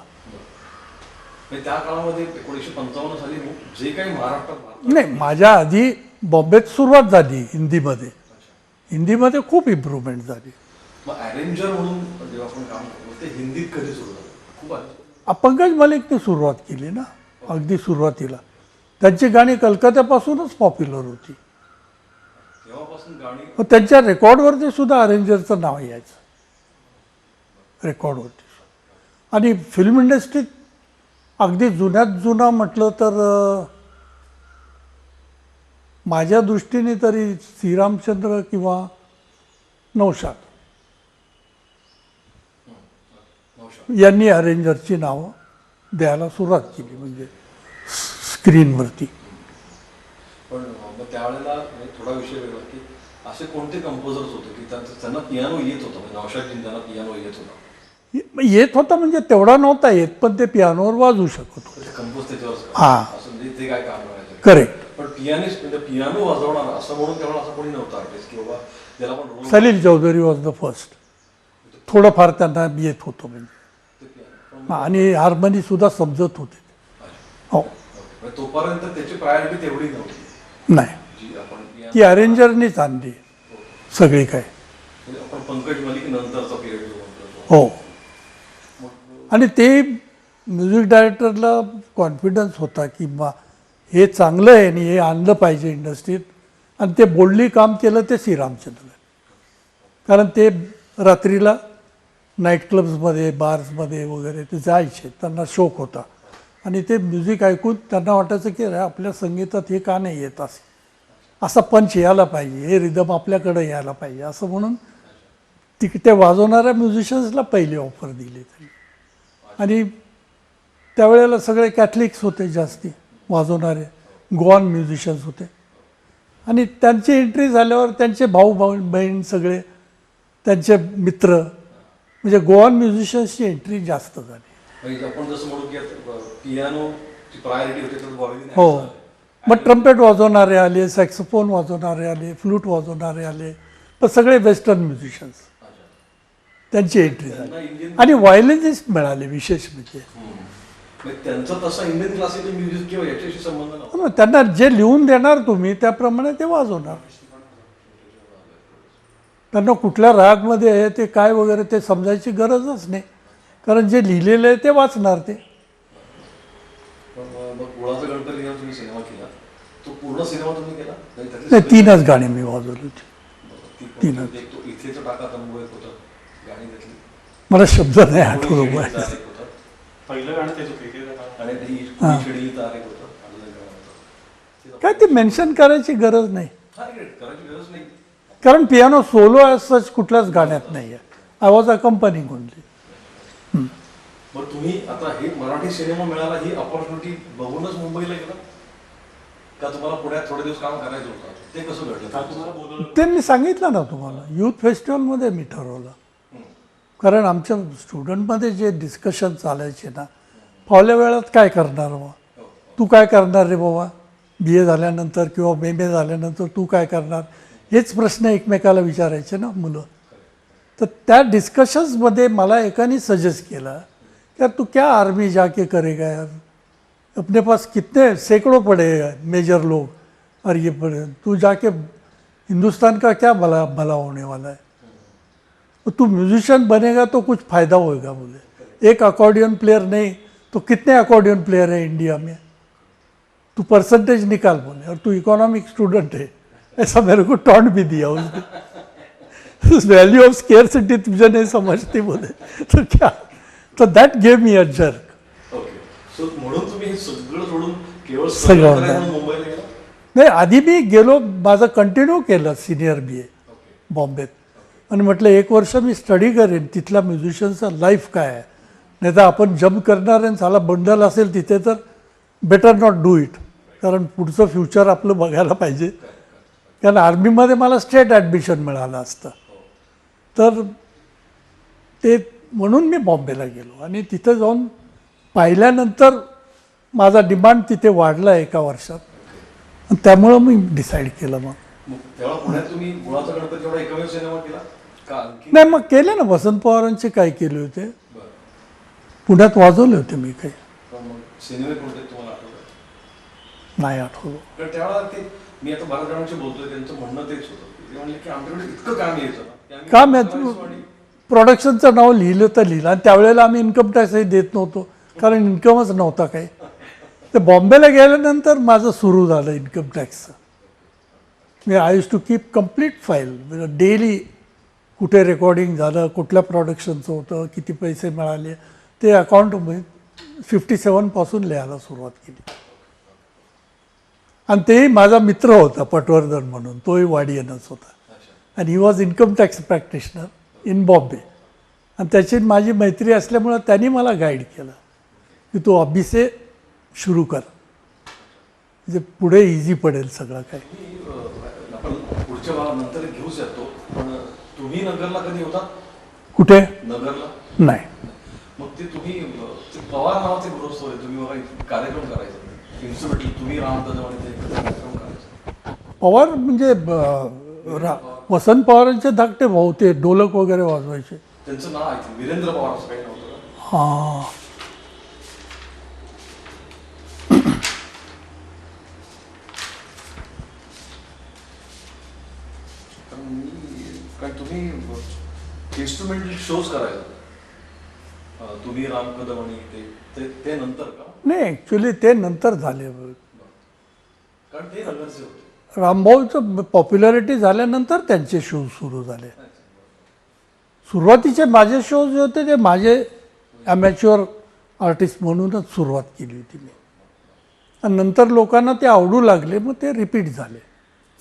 म्हणजे त्या काळामध्ये 1955 साली जे काही महाराष्ट्रात नाही माझ्या आधी बॉम्बेत सुरुवात झाली हिंदीमध्ये हिंदीमध्ये खूप इम्प्रूव्हमेंट झाली मग अरेंजर म्हणून जेव्हा आपण काम करतो ते हिंदीत कधी सुरू झालं खूप आधी पंकज मलिकने सुरुवात केली ना अगदी सुरुवातीला त्यांची गाणी कलकत्त्यापासूनच पॉप्युलर होती तेव्हापासून गाणी मग त्यांच्या रेकॉर्डवरती सुद्धा अरेंजरचं नाव यायचं रेकॉर्डवरती आणि फिल्म इंडस्ट्रीत अगदी जुन्यात जुना म्हटलं तर माझ्या दृष्टीने तरी श्रीरामचंद्र किंवा नौशाद यांनी अरेंजरची नावं द्यायला सुरुवात केली म्हणजे स्क्रीनवरती पण मग त्यावेळेला म्हणजे थोडा विषय वेगळा की असे कोणते कंपोजर्स होते की त्यांना पियानो येत होता म्हणजे नौशादजी त्यांना पियानो येत होता येत होता म्हणजे तेवढा नव्हता येत पण ते पियानोवर वाजवू शकत होते कंपोज त्याच्यावर हां. असं म्हणजे ते काय काम करायचं करेक्ट पण पियानिस्ट म्हणजे पियानो वाजवणार असं म्हणून त्यावेळेला असं कोणी नव्हतं आर्टिस्ट की बाबा ज्याला आपण Salil Chowdhury was the first थोडंफार त्यांना येत होतं म्हणजे ते piano. आणि हार्मनी सुद्धा समजत होते हो म्हणजे तोपर्यंत त्याची प्रायोरिटी तेवढी नव्हती नाही जी आपण piano- ती अरेंजरनीच आणली सगळी काय म्हणजे आपण पंकज मलिक नंतरचा पिरियड जो म्हणतो हो आणि ते म्युझिक डायरेक्टरला कॉन्फिडन्स होता की बा हे चांगलं आहे आणि हे आणलं पाहिजे इंडस्ट्रीत आणि ते बोल्डली काम केलं ते श्रीरामचंद्र कारण ते रात्रीला नाईट क्लब्समध्ये बार्समध्ये वगैरे ते जायचे त्यांना शौक होता आणि ते म्युझिक ऐकून त्यांना वाटायचं की अरे आपल्या संगीतात हे का नाही येत असा पंच यायला पाहिजे हे रिदम आपल्याकडे यायला पाहिजे असं म्हणून ते वाजवणाऱ्या म्युझिशियन्सला पहिली ऑफर दिली त्यांनी आणि त्यावेळेला सगळे कॅथलिक्स होते जास्ती वाजवणारे गोवान म्युझिशियन्स होते आणि त्यांची एंट्री झाल्यावर त्यांचे भाऊ बहीण सगळे त्यांचे मित्र म्हणजे गोवान म्युझिशियन्सची एंट्री जास्त झाली म्हणजे आपण जसं म्हणू की पियानोची प्रायोरिटी होती तर व्हायोलिन हो मग ट्रम्पेट वाजवणारे आले सॅक्सोफोन वाजवणारे आले फ्लूट वाजवणारे आले पण सगळे वेस्टर्न म्युझिशियन्स त्यांची एंट्री झाली आणि व्हायोलिनिस्ट मिळाले विशेष म्हणजे त्यांचा तसा इंडियन क्लासिकल म्युझिक किंवा याच्याशी संबंध नव्हता मग त्यांना जे लिहून देणार तुम्ही त्याप्रमाणे ते वाजवणार त्यांना कुठल्या रागमध्ये आहे ते काय वगैरे ते समजायची गरजच नाही कारण जे लिहिलेलं आहे ते वाचणार ते मग गुळाचा गणपती जेव्हा तुम्ही सिनेमा केला तो पूर्ण सिनेमा तुम्ही केला नाही 3च गाणी मी वाजवली होती तीनच. इथे तो टाका तंबू एक होतं गाणी घेतली मला शब्द नाही आठवत पहिलं गाणं तेच होतं इथे जरा. आणि ती हां. शिडी तार एक होतं काय ते मेन्शन करायची गरज नाही हा करायची गरज नाही. कारण पियानो सोलो ॲज सच कुठल्याच गाण्यात नाही आहे. I was accompanying only. मग तुम्ही आता हे मराठी सिनेमा मिळाला ही अपॉर्च्युनिटी बघूनच मुंबईला गेला का तुम्हाला पुण्यात थोडे दिवस काम करायचं होतं? ते कसं घडलं? का तुम्हाला बोलवलं? ते मी सांगितलं ना तुम्हाला, यूथ फेस्टिवलमध्ये मी ठरवलं. कारण आमच्या स्टुडंटमध्ये जे डिस्कशन चालायचे ना, फावल्या वेळात काय करणार बाबा, तू काय करणार रे बाबा, बी ए झाल्यानंतर किंवा एम ए झाल्यानंतर तू काय करणार, हेच प्रश्न एकमेकाला विचारायचे ना मुलं. तर त्या डिस्कशन्समध्ये मला एकाने सजेस्ट केलं कि यार तू क्या आर्मी जाके करेगा यार, अपने पास कितने सैकड़ों पड़े मेजर लोग और ये पड़े, तू जाके हिंदुस्तान का क्या भला होने वाला है, तो तू म्यूजिशियन बनेगा तो कुछ फ़ायदा होएगा. बोले एक अकॉर्डियन प्लेयर नहीं तो कितने अकॉर्डियन प्लेयर हैं इंडिया में, तू परसेंटेज निकाल. बोले और तू इकोनॉमिक स्टूडेंट है, ऐसा मेरे को टॉन्ट भी दिया उसने. वैल्यू ऑफ स्केर्सिटी तुझे नहीं समझती बोले, तो क्या, तो that gave me a jerk. Okay. So म्हणून तुम्ही हे सगळं सोडून केवळ सगळं study करायला म्हणून मुंबईला गेला? नाही, आधी मी गेलो, माझं कंटिन्यू केलं सिनियर बी ए बॉम्बेत. आणि म्हटलं 1 वर्ष मी स्टडी करेन तिथला म्युझिशियनचा लाईफ काय आहे, नाही तर आपण जम्प करणार आहे, साला बंडल असेल तिथे तर बेटर नॉट डू इट. कारण पुढचं फ्युचर आपलं बघायला पाहिजे. कारण आर्मीमध्ये मला स्टेट ॲडमिशन मिळालं असतं. तर ते म्हणून मी बॉम्बेला गेलो आणि तिथं जाऊन पाहिल्यानंतर माझा डिमांड तिथे वाढला 1 वर्षात. आणि त्यामुळं मी डिसाईड केलं. मग तेव्हा पुण्यात तुम्ही गुळाचा गणपती एवढा एकमेव सिनेमा केला का आणखी? नाही, मग केले ना, वसंत पवारांचे काय केले होते, बरं. पुण्यात वाजवले होते मी काही, पण मग सिनेमे कोणते तुम्हाला आठवतात? नाही आठवलं. कारण त्यावेळेला ते मी आता बऱ्याच जणांशी बोलतोय, त्यांचं म्हणणं तेच होतं. ते म्हणले की आमच्याकडे इतकं काम यायचं ना की आम्ही काम करायचो आणि प्रोडक्शनचं नाव लिहिलं तर लिहिलं. आणि त्यावेळेला आम्ही इन्कम टॅक्सही देत नव्हतो, कारण इन्कमच नव्हता काही. तर बॉम्बेला गेल्यानंतर माझं सुरू झालं इन्कम टॅक्सचं. मी I use to keep complete file, daily कुठे रेकॉर्डिंग झालं, कुठल्या प्रोडक्शनचं होतं, किती पैसे मिळाले, ते अकाउंट 57 लिहायला सुरुवात केली. आणि तेही माझा मित्र होता पटवर्धन म्हणून, तोही वाडियनच होता. आणि he was income tax practitioner in Bombay. आणि त्याची माझी मैत्री असल्यामुळं त्यांनी मला गाईड केलं की तू अभी से सुरू कर, म्हणजे पुढे इझी पडेल सगळं काय. आपण पुढच्या नंतर घेऊच येतो. पण तुम्ही नगरला कधी होता? कुठे? नगरला नाही. मग ते तुम्ही ते पवार नावाचे गृहस्थ होते, तुम्ही बघा कार्यक्रम करायचा इन्स्ट्रुमेंटल, तुम्ही रामदादा आणि ते कार्यक्रम करायचा. पवार म्हणजे वसंत पवारांचे धाकटे भाऊ, ते ढोलक वगैरे वाजवायचे. त्यांचं नाव आहे वीरेंद्र पवार असं काही नव्हतं का? हां, कारण काय तुम्ही इन्स्ट्रुमेंटल शोज करायचा, तुम्ही राम कदम आणि ते नंतर का? नाही, ॲक्च्युली ते नंतर झाले. कारण ते नगरचे होते. रामभाऊचं पॉप्युलॅरिटी झाल्यानंतर त्यांचे शोज सुरू झाले. सुरुवातीचे माझे शोज जे होते ते माझे ॲमॅच्युअर आर्टिस्ट म्हणूनच सुरुवात केली होती मी. आणि नंतर लोकांना ते आवडू लागले, मग ते रिपीट झाले,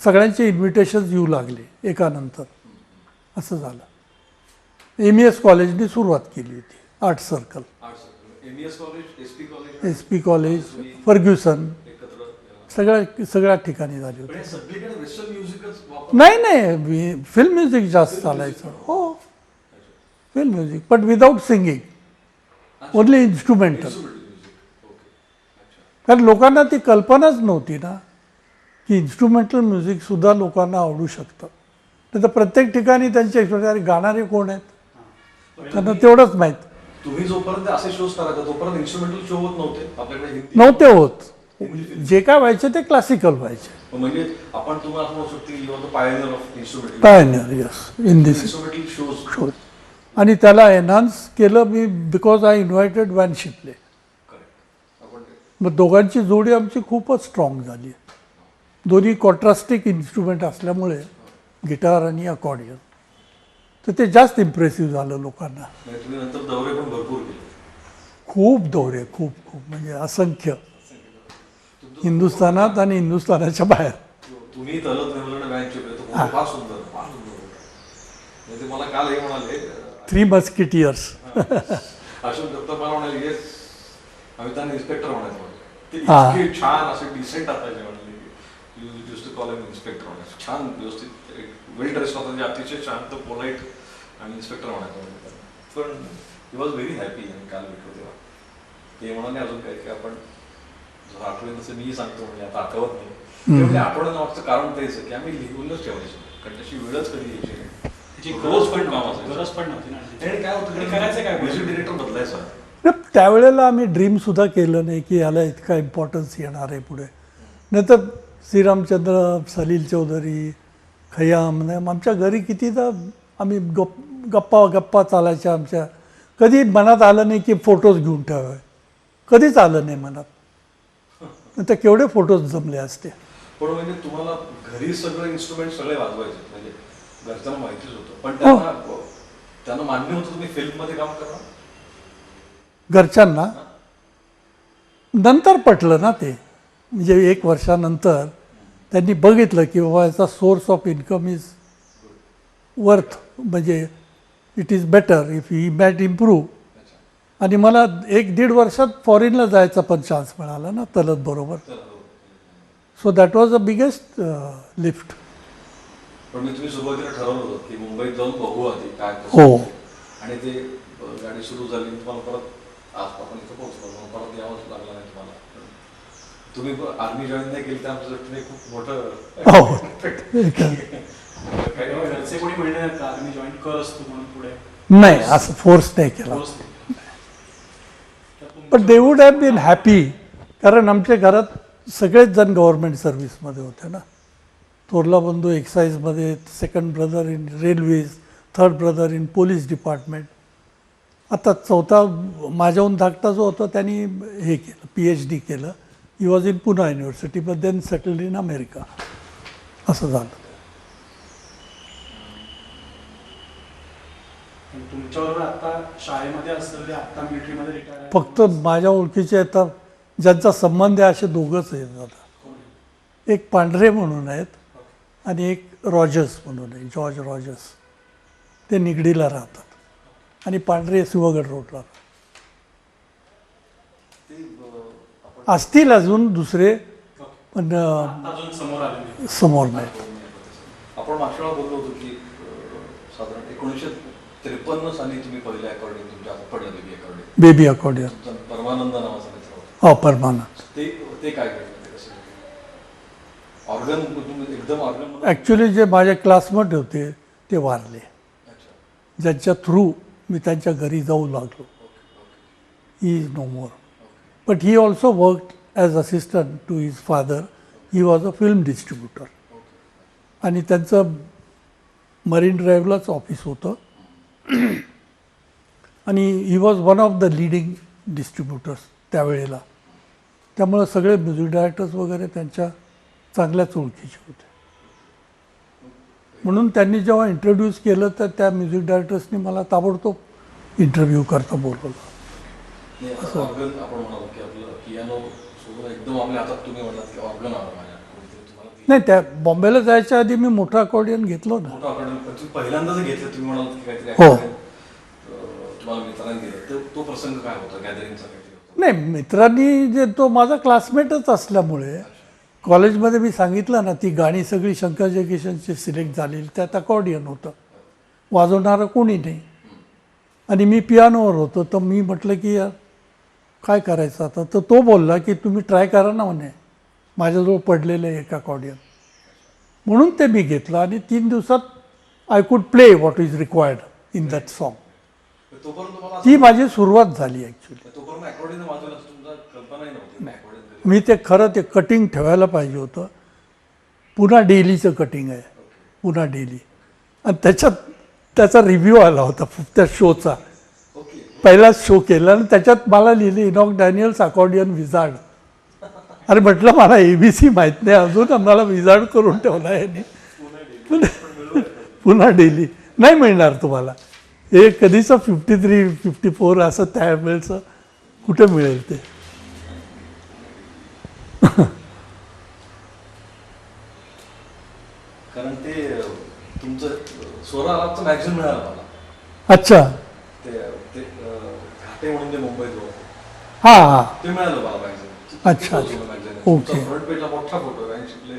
सगळ्यांचे इन्व्हिटेशन्स येऊ लागले एकानंतर. असं झालं. MES कॉलेजने सुरुवात केली होती, art circle. MES college, SP college, SP college, Fergusson, एकत्र सगळ्या ठिकाणी झाली होती. पण हे सगळीकडे वेस्टर्न म्युझिकच वापर. नाही, फिल्म म्युझिक जास्त चालायचं. हो, film music, but without singing, only instrumental. कारण लोकांना ती कल्पनाच नव्हती ना की इन्स्ट्रुमेंटल म्युझिकसुद्धा लोकांना आवडू शकतं. नाही तर प्रत्येक ठिकाणी त्यांचे अरे गाणारे कोण आहेत, त्यांना तेवढंच माहीत. तुम्ही जोपर्यंत असे शोज करायचा तोपर्यंत इन्स्ट्रुमेंटल शो होत नव्हते आपल्याकडे. हिंदी नव्हते होत. जे काय व्हायचे ते क्लासिकल व्हायचे. म्हणजे आपण तुम्हाला असं म्हणू शकतो की you are the pioneer of instrumental pioneer, yes, in this instrumental shows. Show. आणि त्याला एनहान्स केलं मी because I invited Van Shipley. मग दोघांची जोडी आमची खूपच स्ट्रॉंग झाली. दोन्ही कॉन्ट्रास्टिक इन्स्ट्रुमेंट असल्यामुळे गिटार आणि अकॉर्डियन, तर ते जास्त इम्प्रेसिव्ह झालं लोकांना. तुम्ही नंतर दौरे पण भरपूर केले. खूप दौरे, खूप खूप म्हणजे असंख्य, हिंदुस्थानात आणि हिंदुस्थानाच्या बाहेर. तुम्ही तलत निर्मळ बँकचे होते तो फोटो फार सुंदर होता. म्हणजे ते मला काल हे म्हणाले 3 मस्किटियर्स. अशोक दत्त मला म्हणाले येस आम्ही त्यांना इन्स्पेक्टर म्हणायचं म्हणाले. ते हा. इतके छान असे डिसेंट असायचे म्हणाले used to call him inspector म्हणायचे. छान व्यवस्थित वेल ड्रेस होता म्हणजे अतिशय शांत पोलाईट आणि इन्स्पेक्टर म्हणायचं म्हणजे पण ही वॉज व्हेरी हॅपी आणि काल भेटलो तेव्हा ते म्हणाले अजून काय की आपण जर आठवलं तसं मी सांगतो म्हणजे आता आठवत नाही ते म्हणजे आठवणं मागचं कारण तेच आहे की आम्ही लिहूनच ठेवायचो कारण त्याची वेळच कधी यायची नाही. त्याची रोज पण काम असायचं. गरज पण नव्हती ना. आणि काय होतं आणि करायचं काय? म्युझिक डिरेक्टर बदलायचा त्यावेळेला आम्ही ड्रीमसुद्धा केलं नाही की याला इतका इम्पॉर्टन्स येणार आहे पुढे. नाहीतर श्रीरामचंद्र, सलील चौधरी, खय्याम आमच्या घरी कितीदा आम्ही गप्पा चालायच्या आमच्या. कधी मनात आलं नाही की फोटोज घेऊन ठेवावे. कधीच आलं नाही मनात. तर केवढे फोटोज जमले असते. पण म्हणजे तुम्हाला घरी सगळं इन्स्ट्रुमेंट सगळे वाजवायचे म्हणजे घरच्यांना माहितीच होतं पण त्यांना मान्य होतं तुम्ही फिल्ममध्ये काम करा घरच्यांना नंतर पटलं ना ते. म्हणजे 1 वर्षानंतर त्यांनी बघितलं की बाबा याचा source of income is worth म्हणजे it is better if he might improve. आणि मला 1-1.5 वर्षात फॉरेनला जायचा पण चान्स मिळाला ना तलत बरोबर. So that was the biggest lift. पण मी तुम्ही सुरुवातीला ठरवलं होतं की मुंबईत जाऊन बघू आधी काय हो. आणि ते गाडी सुरू झाली तुम्हाला परत आज आपण इथं पोहोचलो परत यावंच लागलं नाही तुम्हाला. तुम्ही आर्मी जॉईन नाही केली तर आमच्यासाठी खूप मोठं हो. घरचे कोणी म्हणले नाहीत का आर्मी जॉईन कर असतो म्हणून पुढे? नाही असं फोर्स नाही केला. कोर्स नाही. पण they would have been happy कारण आमच्या घरात सगळेच जण गव्हर्नमेंट सर्व्हिसमध्ये होते ना. थोरला बंधू एक्साईजमध्ये, second brother in railways, third brother in police department. आता चौथा माझ्याहून धाकटा जो होता त्यांनी हे केलं PhD केलं. He was in Poona university but then settled in America. असं झालं. तुमच्याबरोबर आता शाळेमध्ये असलेले आता मिलिटरीमध्ये रिटायर फक्त माझ्या ओळखीचे आता ज्यांचा संबंध आहे असे दोघंच आहेत आता. एक पांढरे म्हणून आहेत आणि एक रॉजर्स म्हणून आहे, जॉर्ज रॉजर्स. ते निगडीला राहतात आणि पांढरे सिंहगड रोडला राहतात. असतील अजून दुसरे पण अजून समोर आले नाही. समोर नाही. आपण मागच्या वेळा बोललो होतो की साधारण 1953 साली तुम्ही पहिल्या अकॉर्डिंग तुमच्या पडलं बेबी अकॉर्डिंग बेबी अकॉर्डियन. परमानंद नावाचा मित्र होता. हो परमानंद. ते काय करतात ऑर्गन एकदम ऑर्गन ॲक्च्युली जे माझे क्लासमेट होते ते वारले. ज्यांच्या थ्रू मी त्यांच्या घरी जाऊ लागलो. He is no more. But he also worked as assistant to his father. He was a film distributor. आणि त्यांचं मरीन ड्राईव्हलाच ऑफिस होतं. आणि he was one of the leading distributors त्यावेळेला. त्यामुळं सगळे म्युझिक डायरेक्टर्स वगैरे त्यांच्या चांगल्याच ओळखीचे होते. म्हणून त्यांनी जेव्हा इंट्रोड्यूस केलं तर त्या म्युझिक डायरेक्टर्सनी मला ताबडतोब इंटरव्ह्यू करता बोलवलं. ऑर्गन आपण म्हणालो की आपलं पियानो सोडून एकदम आपल्या हातात तुम्ही म्हणालात की ऑर्गन आलं माझ्या नाही त्या बॉम्बेला जायच्या आधी मी मोठं अकॉर्डियन घेतलं ना. मोठं ऑर्गन तुम्ही पहिल्यांदा जे घेतलं तुम्ही म्हणालात की काहीतरी हो. तुम्हाला मित्रांनी दिलं तर तो प्रसंग काय होता गॅदरिंगचा काहीतरी होता? नाही मित्रांनी जे तो माझा क्लासमेटच असल्यामुळे कॉलेजमध्ये मी सांगितलं ना ती गाणी सगळी शंकर जयकिशनची सिलेक्ट झालेली त्यात अकॉर्डियन होतं. वाजवणारं कोणी नाही. आणि मी पियानोवर होतो तर मी म्हटलं की यार काय करायचं आता. तर तो बोलला की तुम्ही ट्राय करा ना म्हणे. माझ्याजवळ पडलेलं आहे एक अकॉर्डियन. म्हणून ते मी घेतलं आणि 3 दिवसात I could play what is required in that song. तोपर्यंत तुम्हाला ती माझी सुरुवात झाली ॲक्च्युली. तोपर्यंत अकॉर्डिंग वाजवण्याची तुमचा कल्पनाही नव्हती अकॉर्डिंग मी ते खरं ते कटिंग ठेवायला पाहिजे होतं. पुन्हा डेलीचं कटिंग आहे. पुन्हा डेली. आणि त्याचा रिव्ह्यू आला होता त्या शोचा. पहिलाच शो केला आणि त्याच्यात मला लिहिले इनॉक डॅनियल्स अकॉर्डियन विझार्ड. अरे म्हटलं मला ABC माहीत नाही अजून मला विझार्ड करून ठेवला आहे. पुन्हा डेली नाही मिळणार तुम्हाला. हे कधीचं 53-54 असं त्यावेळेचं कुठे मिळेल ते. स्वराचं मॅगझिन मिळालं मला. अच्छा. ते ते घाटे म्हणून जे मुंबईत होतं हां हां. ते मिळालं मला मॅगझिन. अच्छा, अच्छा. ओके. फ्रंट पेजला मोठा फोटो आहे शिकले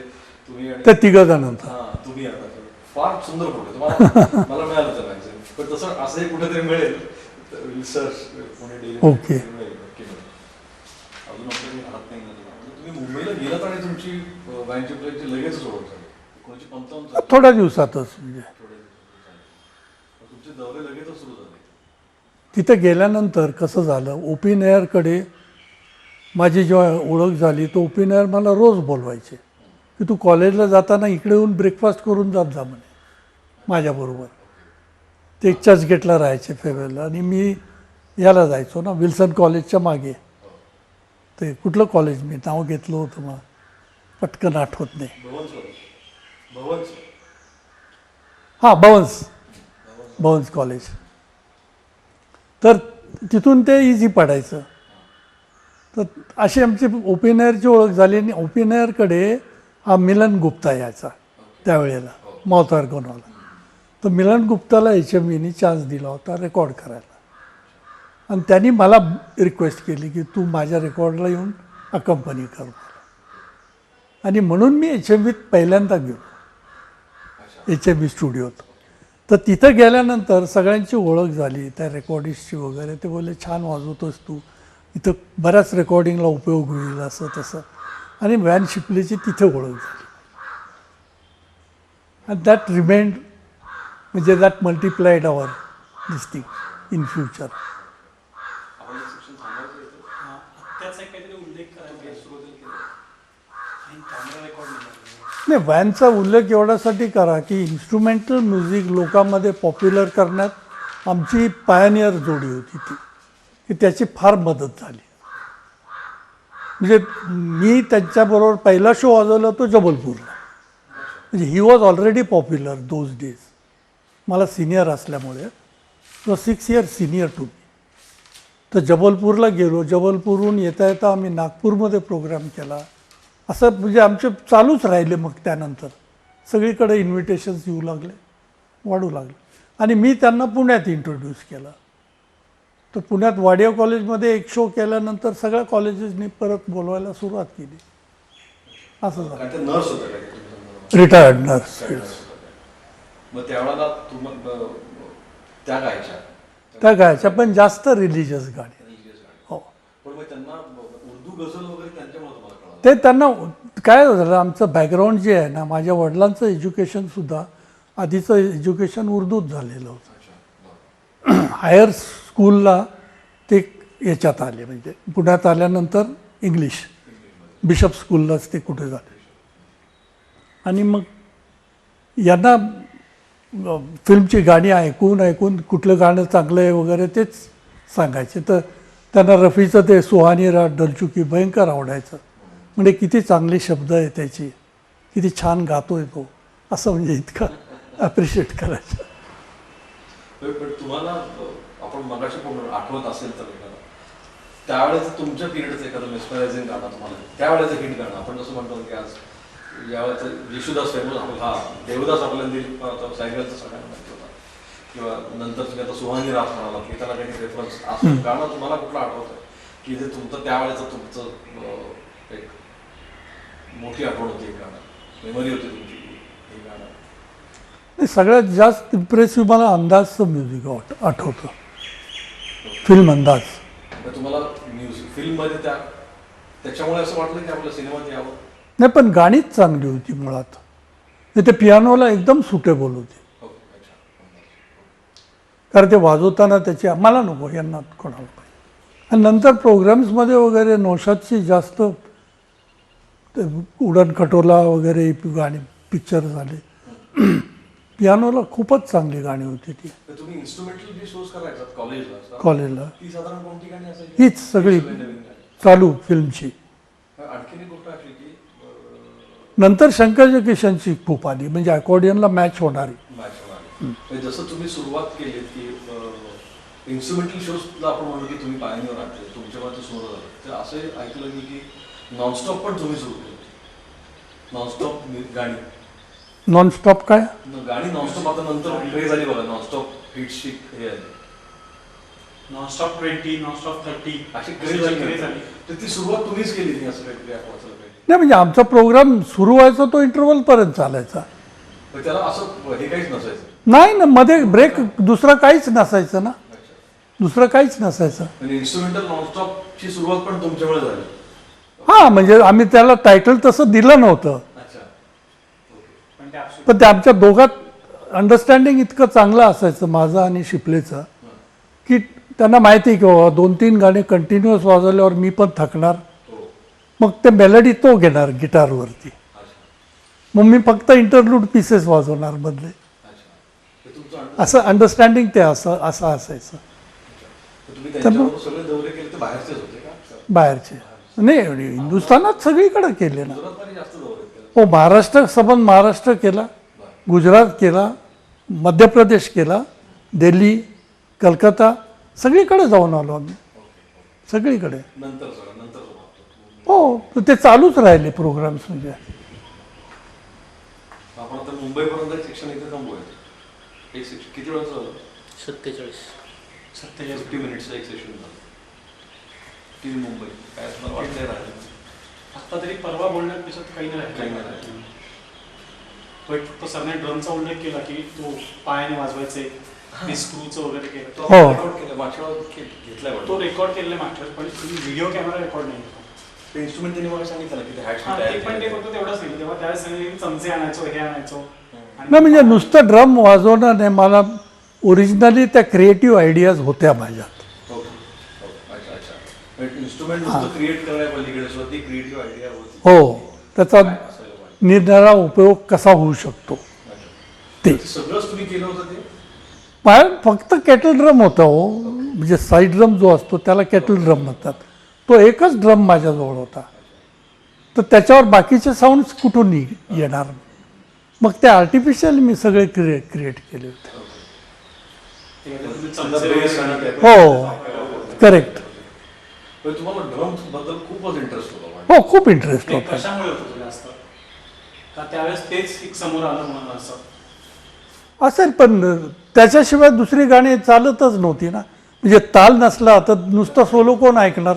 तुम्ही आणि ते तिघं जणांचा. हा तुम्ही आता फार सुंदर फोटो तुम्हाला मला मिळालं ते मॅगझिन. पण तसं असंही कुठेतरी मिळेल रिसर्च पुणे डेली ओके. अजून आपल्याकडे राहत नाही ना तुम्हाला. तुम्ही मुंबईला गेलात आणि तुमची वॅनची प्लेटची लगेचच ओळख झाली. 1955 साली. थोड्या दिवसातच म्हणजे थोडे दिवस झाले. तुमचे दौरे लगेचच सुरू झाले. तिथे गेल्यानंतर कसं झालं, ओपी नयरकडे माझी जेव्हा ओळख झाली तर ओपी नयर मला रोज बोलवायचे की तू कॉलेजला जाताना इकडे येऊन ब्रेकफास्ट करून जात जा म्हणे माझ्याबरोबर. ते चर्चगेटला राहायचे फेवेलला आणि मी याला जायचो ना विल्सन कॉलेजच्या मागे. ते कुठलं कॉलेज मी नाव घेतलं होतं मग पटकन आठवत नाही. भवन्स हां भवन्स कॉलेज. तर तिथून ते इझी पडायचं. तर अशी आमची ओपिनियरची ओळख झाली आणि ओपिनियरकडे हा मिलन गुप्ता यायचा त्यावेळेला माउथ ऑर्गनवाला. तर मिलन गुप्ताला HMVने चान्स दिला होता रेकॉर्ड करायला आणि त्यांनी मला रिक्वेस्ट केली की तू माझ्या रेकॉर्डला येऊन अकंपनी कर मला. आणि म्हणून मी HMVत पहिल्यांदा गेलो HMV स्टुडिओत. तर तिथं गेल्यानंतर सगळ्यांची ओळख झाली त्या रेकॉर्डिस्टची वगैरे. ते बोलले छान वाजवतोस तू, इथं बऱ्याच रेकॉर्डिंगला उपयोग होईल असं तसं. आणि व्हॅन शिपलेची तिथे ओळख झाली. अँड दॅट रिमेंड म्हणजे that multiplied our this thing in future. आपण शिक्षण थांबवायचं येतं. त्याचा एक काहीतरी उल्लेख करायला कॅमेरा रेकॉर्ड नाही, व्हॅनचा उल्लेख एवढ्यासाठी करा की इन्स्ट्रुमेंटल म्युझिक लोकांमध्ये पॉप्युलर करण्यात आमची पायनियर जोडी होती ती, की त्याची फार मदत झाली. म्हणजे मी त्यांच्याबरोबर पहिला शो वाजवला तो जबलपूरला. म्हणजे he was already popular those days. मला सिनियर असल्यामुळे तो 6 years सिनियर टू मी. तर जबलपूरला गेलो. जबलपूरहून येता येता आम्ही नागपूरमध्ये प्रोग्राम केला. असं म्हणजे आमचे चालूच राहिले. मग त्यानंतर सगळीकडे इन्व्हिटेशन्स येऊ लागले, वाढू लागले. आणि मी त्यांना पुण्यात इंट्रोड्यूस केला. तर पुण्यात वाडिया कॉलेजमध्ये एक शो केल्यानंतर सगळ्या कॉलेजेसनी परत बोलवायला सुरुवात केली. असं झालं. काय ते नर्स होत्या काय तुम्ही? Retired nurse. मग त्यावेळेला त्या गायच्या त्या गायच्या पण जास्त रिलिजियस गाणी. हो. पण मग त्यांना उर्दू गझल वगैरे त्यांच्यामुळे तुम्हाला कळालं? ते त्यांना काय झालं, आमचं बॅकग्राऊंड जे आहे ना, माझ्या वडिलांचं एज्युकेशनसुद्धा आधीचं एज्युकेशन उर्दूत झालेलं होतं. हायर स्कूलला ते याच्यात आले, म्हणजे पुण्यात आल्यानंतर इंग्लिश बिशप स्कूललाच ते कुठे झाले. आणि मग यांना फिल्मची गाणी ऐकून ऐकून कुठलं गाणं चांगलं आहे वगैरे तेच सांगायचे. तर त्यांना रफीचं ते सुहानी रात डलचुकी भयंकर आवडायचं. म्हणजे किती चांगले शब्द आहे त्याची, किती छान गातोय तो, असं म्हणजे इतकं ॲप्रिशिएट करायचं. पण तुम्हाला आपण मगाशी पण आठवत असेल तर एखादा त्यावेळेचं तुमच्या पिरियडचं एखादं मेस्मरायझिंग गाणं तुम्हाला, त्यावेळेचं हिट गाणं आपण जसं म्हणतो की आज यावेळेचं येशुदास फेमस, हा देवदास आपल्याला दिल सायकलचं सगळ्यांना माहिती होता, किंवा नंतर तुम्ही आता सुहानी रात म्हणाला की त्याला काही रेफरन्स असं गाणं तुम्हाला कुठलं आठवतं की जे तुमचं त्यावेळेचं तुमचं एक मोठी आठवण होती, एक गाणं मेमरी होती तुमची हे गाणं? नाही, सगळ्यात जास्त इम्प्रेसिव्ह मला अंदाजचं म्युझिक आठवतं. फिल्म अंदाज. तुम्हाला म्युझिक फिल्ममध्ये त्याच्यामुळे असं वाटलं की आपल्या सिनेमात यावं? नाही, पण गाणीच चांगली होती मुळात. ते पियानोला एकदम सुटेबल होती. कारण ते वाजवताना त्याची मला नको, यांना कोणाला पाहिजे. आणि नंतर प्रोग्राम्समध्ये वगैरे नौशादची जास्त उडण खटोला वगैरे गाणी पिक्चर झाले. पियानोला खूपच चांगली गाणी होती ती. तुम्ही इन्स्ट्रुमेंटल जे शोज करायचात कॉलेजला ती साधारण कोणती गाणी असायची? हीच सगळी चालू फिल्मची. आणखीन एक गोष्ट अशी की नंतर शंकर जयकिशनची खूप आली, म्हणजे अकॉर्डियनला मॅच होणारी. जसं तुम्ही सुरुवात केली की इन्स्ट्रुमेंटल शोजला आपण म्हणू की तुम्ही पायनियर आहात, तुमच्या बाजू सुरू झालं, तर असे ऐकलं मी की नॉनस्टॉप पण तुम्ही सुरू केलं, नॉनस्टॉप गाणी. नॉनस्टॉप काय गाणी नॉनस्टॉप आता नंतर क्रेज झाली बघा, नॉनस्टॉप हिटची हे आली. नॉनस्टॉप 20, नॉनस्टॉप 30 अशी अशी क्रेज जी craze झाली झाली. तर ती सुरुवात तुम्हीच केली नाही असं काहीतरी वाचायला पाहिजे. नाही म्हणजे आमचा प्रोग्राम सुरू व्हायचा तो इंटरव्हलपर्यंत चालायचा. पण त्याला असं हे काहीच नसायचं. नाही ना, मध्ये ब्रेक दुसरं काहीच नसायचं ना, दुसरं काहीच नसायचं. म्हणजे इन्स्ट्रुमेंटल नॉनस्टॉपची सुरुवात पण तुमच्यामुळे झाली. हां म्हणजे आम्ही त्याला टायटल तसं दिलं नव्हतं, अच्छा. पण ते absolute पण ते आमच्या दोघात अंडरस्टँडिंग इतकं चांगलं असायचं माझं आणि शिपलेचं, की त्यांना माहिती आहे की बाबा 2-3 गाणे कंटिन्युअस वाजवल्यावर मी पण थकणार, हो. मग ते मेलडी तो घेणार गिटारवरती, अच्छा. मग मी फक्त इंटरलूड पीसेस वाजवणार मधले. अच्छा. हे तुमचं असं अंडरस्टँडिंग ते असं असायचं. तर तुम्ही त्यांच्याबरोबर सगळे दौरे केले ते बाहेरचेच होते का? बाहेरचे नाही, हिंदुस्थानात सगळीकडे केले ना. गुजरातमध्ये जास्त दौरे केले. हो, महाराष्ट्र सबंध महाराष्ट्र केला, गुजरात केला, मध्य प्रदेश केला, दिल्ली, कलकत्ता, सगळीकडे जाऊन आलो आम्ही, सगळीकडे. नंतर सगळं नंतर होतं. हो, तर ते चालूच राहिले प्रोग्राम्स म्हणजे. आपण आता मुंबईपर्यंत शिक्षण इथे थांबूया. एक शिक्षण किती वेळाचं झालं? 47. 50 मिनिट्सचं एक सेशन झालं. टीव्ही मुंबई काय तुम्हाला वाटतंय राहिलं? आता तरी परवा बोलण्यात त्याच्यात काही नाही काही राहिलं. नाही. तो एक फक्त सरने ड्रमचा उल्लेख केला की तो पायाने वाजवायचे, ते स्क्रूचं वगैरे केलं. तो हो. रेकॉर्ड केलं, मागच्या वेळेला घेतलाय वाटतं. तो रेकॉर्ड केलेला मागच्या वेळेस, पण तुम्ही व्हिडिओ कॅमेरा रेकॉर्ड नाही केला. ते इन्स्ट्रुमेंट त्यांनी मला सांगितलं ना की ते हॅट्स हा, ते पण ते फक्त तेवढंच नाही. तेव्हा त्यावेळेस सांगितलं की चमचे आणायचो, हे आणायचो. आणि नाही म्हणजे नुसतं ड्रम वाजवणं नाही, मला ओरिजिनली त्या क्रिएटिव्ह आयडियाज होत्या माझ्यात. इन्स्ट्रुमेंट नुसतं क्रिएट करण्या पलीकडे सुद्धा ती क्रिएटिव्ह आयडिया होती. हो, त्याचा काय असायला पाहिजे. निरनिराळा उपयोग कसा होऊ शकतो ते. ते सगळंच तुम्ही केलं होतं ते? माझ्या फक्त केटल ड्रम होता हो, म्हणजे साईड ड्रम जो असतो त्याला केटल ड्रम म्हणतात, तो एकच ड्रम माझ्याजवळ होता. तर त्याच्यावर बाकीचे साऊंड्स कुठून येणार, मग ते आर्टिफिशियल मी सगळे क्रिएट केले होते. ते तुम्ही समजा चमचे bass वगैरे आणि हो, करेक्ट. पण तुम्हाला ड्रम्स बद्दल खूपच इंटरेस्ट होता. हो, खूप इंटरेस्ट ते होता. कशामुळे होतं तुला जास्त? का त्यावेळेस तेच एक समोर आलं म्हणून असं? असेल, पण त्याच्याशिवाय दुसरी गाणी चालतच नव्हती ना. म्हणजे ताल नसला तर नुसतं सोलो कोण ऐकणार,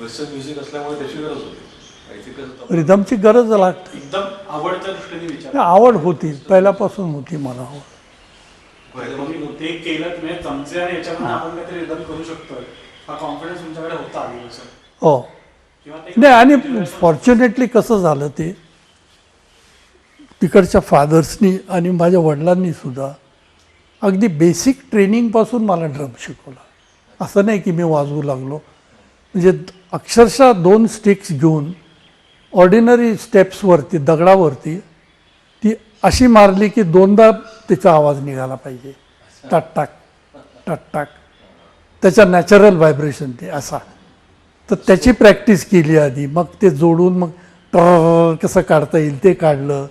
वेस्टर्न म्युझिक असल्यामुळे त्याची गरज होती. ऐथिकच होतं. रिदमची गरज लागते. एकदम आवडत्या दृष्टीने विचार. आवड होती, पहिल्यापासून होती मला आवड. तुम्ही ते केलं, तुम्ही चमचे आणि याच्यातून आपण काहीतरी रिदम करू शकतोय, हा कॉन्फिडन्स तुमच्याकडे होता आधी असं? हो, किंवा ते नाही आणि फॉर्च्युनेटली कसं झालं ते, तिकडच्या फादर्सनी आणि माझ्या वडिलांनी सुद्धा अगदी बेसिक ट्रेनिंगपासून मला ड्रम शिकवला. असं नाही की मी वाजवू लागलो, म्हणजे अक्षरशः 2 स्टिक्स घेऊन ऑर्डिनरी स्टेप्सवरती, दगडावरती ती अशी मारली की 2दा त्याचा आवाज निघाला पाहिजे, टक टाक, त्याच्या नॅचरल व्हायब्रेशन ते असा. तर त्याची प्रॅक्टिस केली आधी, मग ते जोडून मग कसं काढता येईल ते काढलं,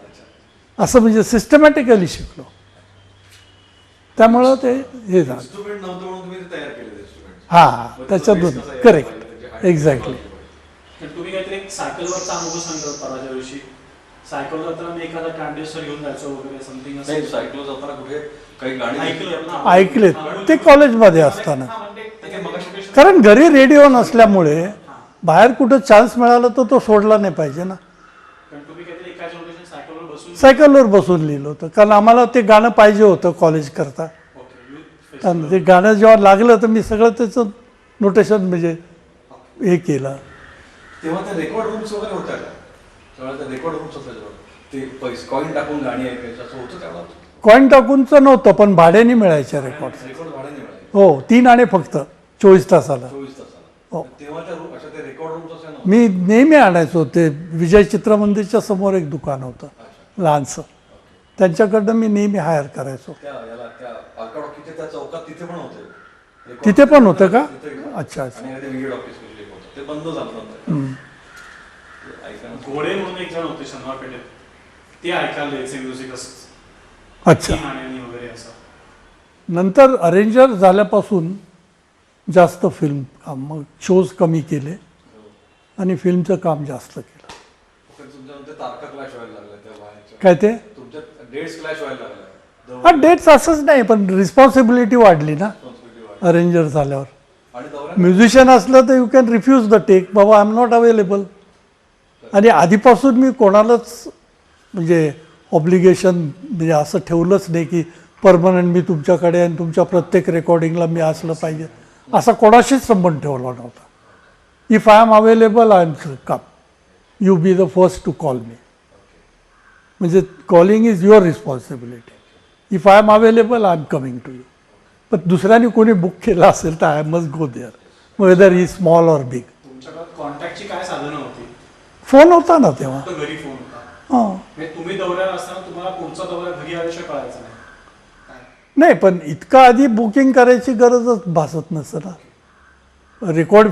असं म्हणजे सिस्टमॅटिकली शिकलो. त्यामुळं ते हे झालं. इन्स्ट्रुमेंट नव्हतं म्हणून तुम्ही ते तयार केले इन्स्ट्रुमेंट. हां, त्याच्यातून करेक्ट, एक्झॅक्टली. तर तुम्ही काहीतरी एक सायकलवरचा अनुभव सांगत होता परवाच्या दिवशी. सायकल जाताना मी एखादा ट्रान्झिस्टर घेऊन जायचो वगैरे समथिंग नाही, असं सायकल जाताना कुठे काही गाणी ऐकलं ना? ऐकलेत ते कॉलेजमध्ये असताना. हा, म्हणजे ते मगाशी कारण घरी रेडिओ नसल्यामुळे बाहेर कुठं चान्स मिळाला तर तो सोडला नाही पाहिजे ना. कारण तुम्ही काहीतरी एकाच नोटेशन सायकलवर बसून सायकलवर बसून लिहिलं होतं, कारण आम्हाला ते गाणं पाहिजे होतं कॉलेज करता. ओके, youth आणि ते गाणं जेव्हा लागलं तर मी सगळं त्याचं नोटेशन म्हणजे हे केलं. तेव्हा त्या रेकॉर्ड रूम्स वगैरे होत्या का? तेव्हा त्या रेकॉर्ड रूम्स असायच्या ते पैसे कॉईन टाकून गाणी ऐकायचं असं होतं तेव्हा? कॉईन टाकूनचं नव्हतं, पण भाड्याने मिळायचे रेकॉर्ड. रेकॉर्ड भाड्याने मिळाले हो, 3 आणे फक्त 24 तासाला. 24 तासाला. हो. तेव्हा त्या अशा ते रेकॉर्ड रूम्स असे ना. मी नेहमी आणायचो. ते विजय चित्रमंदिरच्या समोर एक दुकान होतं लहानसं, त्यांच्याकडनं मी नेहमी हायर करायचो. त्या याला त्या आर्काडॉकीच्या त्या चौकात तिथे पण होते रेकॉर्ड. तिथे पण होतं का? तिथे. अच्छा अच्छा. आणि ते विजय ऑफिस होतं ते बंद झालं नंतर. ते ऐकायला घोडे म्हणून एक जण होते शनिवार पेठेत, ते ऐकायला यायचे म्युझिक असं अच्छा. 3 आण्यांनी वगैरे असं. नंतर अरेंजर झाल्यापासून जास्त फिल्म काम, मग शोज कमी केले आणि फिल्मचं काम जास्त केलं. तुमच्या तारका क्लॅश व्हायला लागल्या त्या बाहेरच्या. काय ते तुमच्या डेट्स क्लॅश व्हायला लागल्या. हा डेट्स असंच नाही, पण रिस्पॉन्सिबिलिटी वाढली ना Responsibility वाढली. अरेंजर झाल्यावर. आणि दौऱ्यात म्युझिशियन असलं तर you can refuse the take, बाबा आय एम नॉट अवेलेबल. आणि आधीपासून मी कोणालाच म्हणजे ऑब्लिगेशन म्हणजे असं ठेवलंच नाही की परमनंट मी तुमच्याकडे आणि तुमच्या प्रत्येक रेकॉर्डिंगला मी असलं पाहिजे, असा कोणाशीच संबंध ठेवला नव्हता. If I am available I am come, you be the first to call me. म्हणजे calling is your responsibility. If I am available I am coming to you. पण दुसऱ्याने कोणी बुक केलं असेल तर I must go there, whether he small or big. तुमच्याकडे कॉन्टॅक्टची काय साधनं होती? फोन होता ना तेव्हा. फक्त घरी फोन होता. हां म्हणजे तुम्ही दौऱ्यावर असताना तुम्हाला पुढचा दौरा घरी आल्याशिवाय कळायचा नाही. नाही, पण इतका आधी बुकिंग करायची गरजच भासत नसतं ना.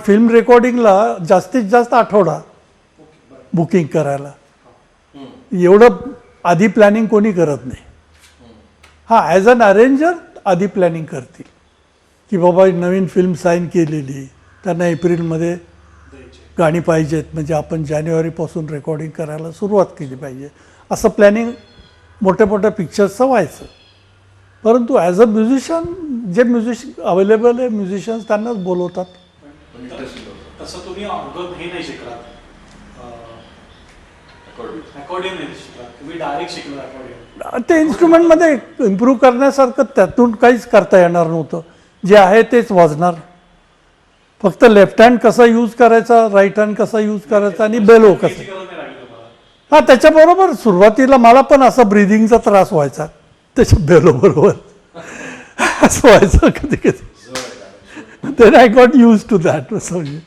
फिल्म रेकॉर्डिंगला जास्तीत जास्त आठवडा बुकिंग करायला. एवढं आधी प्लॅनिंग कोणी करत नाही. हां, ॲज अन अरेंजर आधी प्लॅनिंग करतील की बाबा नवीन फिल्म साईन केलेली, त्यांना एप्रिलमध्ये द्यायचे. गाणी पाहिजेत, म्हणजे आपण जानेवारीपासून रेकॉर्डिंग करायला सुरुवात केली पाहिजे, असं प्लॅनिंग मोठ्या मोठ्या पिक्चर्सचं व्हायचं. परंतु ॲज अ म्युझिशियन जे अवेलेबल आहे म्युझिशियन्स त्यांनाच बोलवतात. पण interesting होतं. तसं तुम्ही अगं हे नाही शिकलात, According. अकॉर्डियन नाही शिकलात, तुम्ही डायरेक्ट शिकला अकॉर्डियन. ते इन्स्ट्रुमेंटमध्ये इम्प्रूव्ह करण्यासारखं त्यातून काहीच करता येणार नव्हतं. जे आहे तेच वाजणार. फक्त लेफ्ट हँड कसा यूज करायचा, राईट हँड कसा यूज करायचा आणि बेलो कसं. गरज नाही लागली तुम्हाला. हां, त्याच्याबरोबर सुरुवातीला मला पण असा ब्रिदिंगचा त्रास व्हायचा त्याच्या बेलोबरोबर. असं व्हायचं कधी कधी. जवळ आहे. Then I got used to that. असं म्हणजे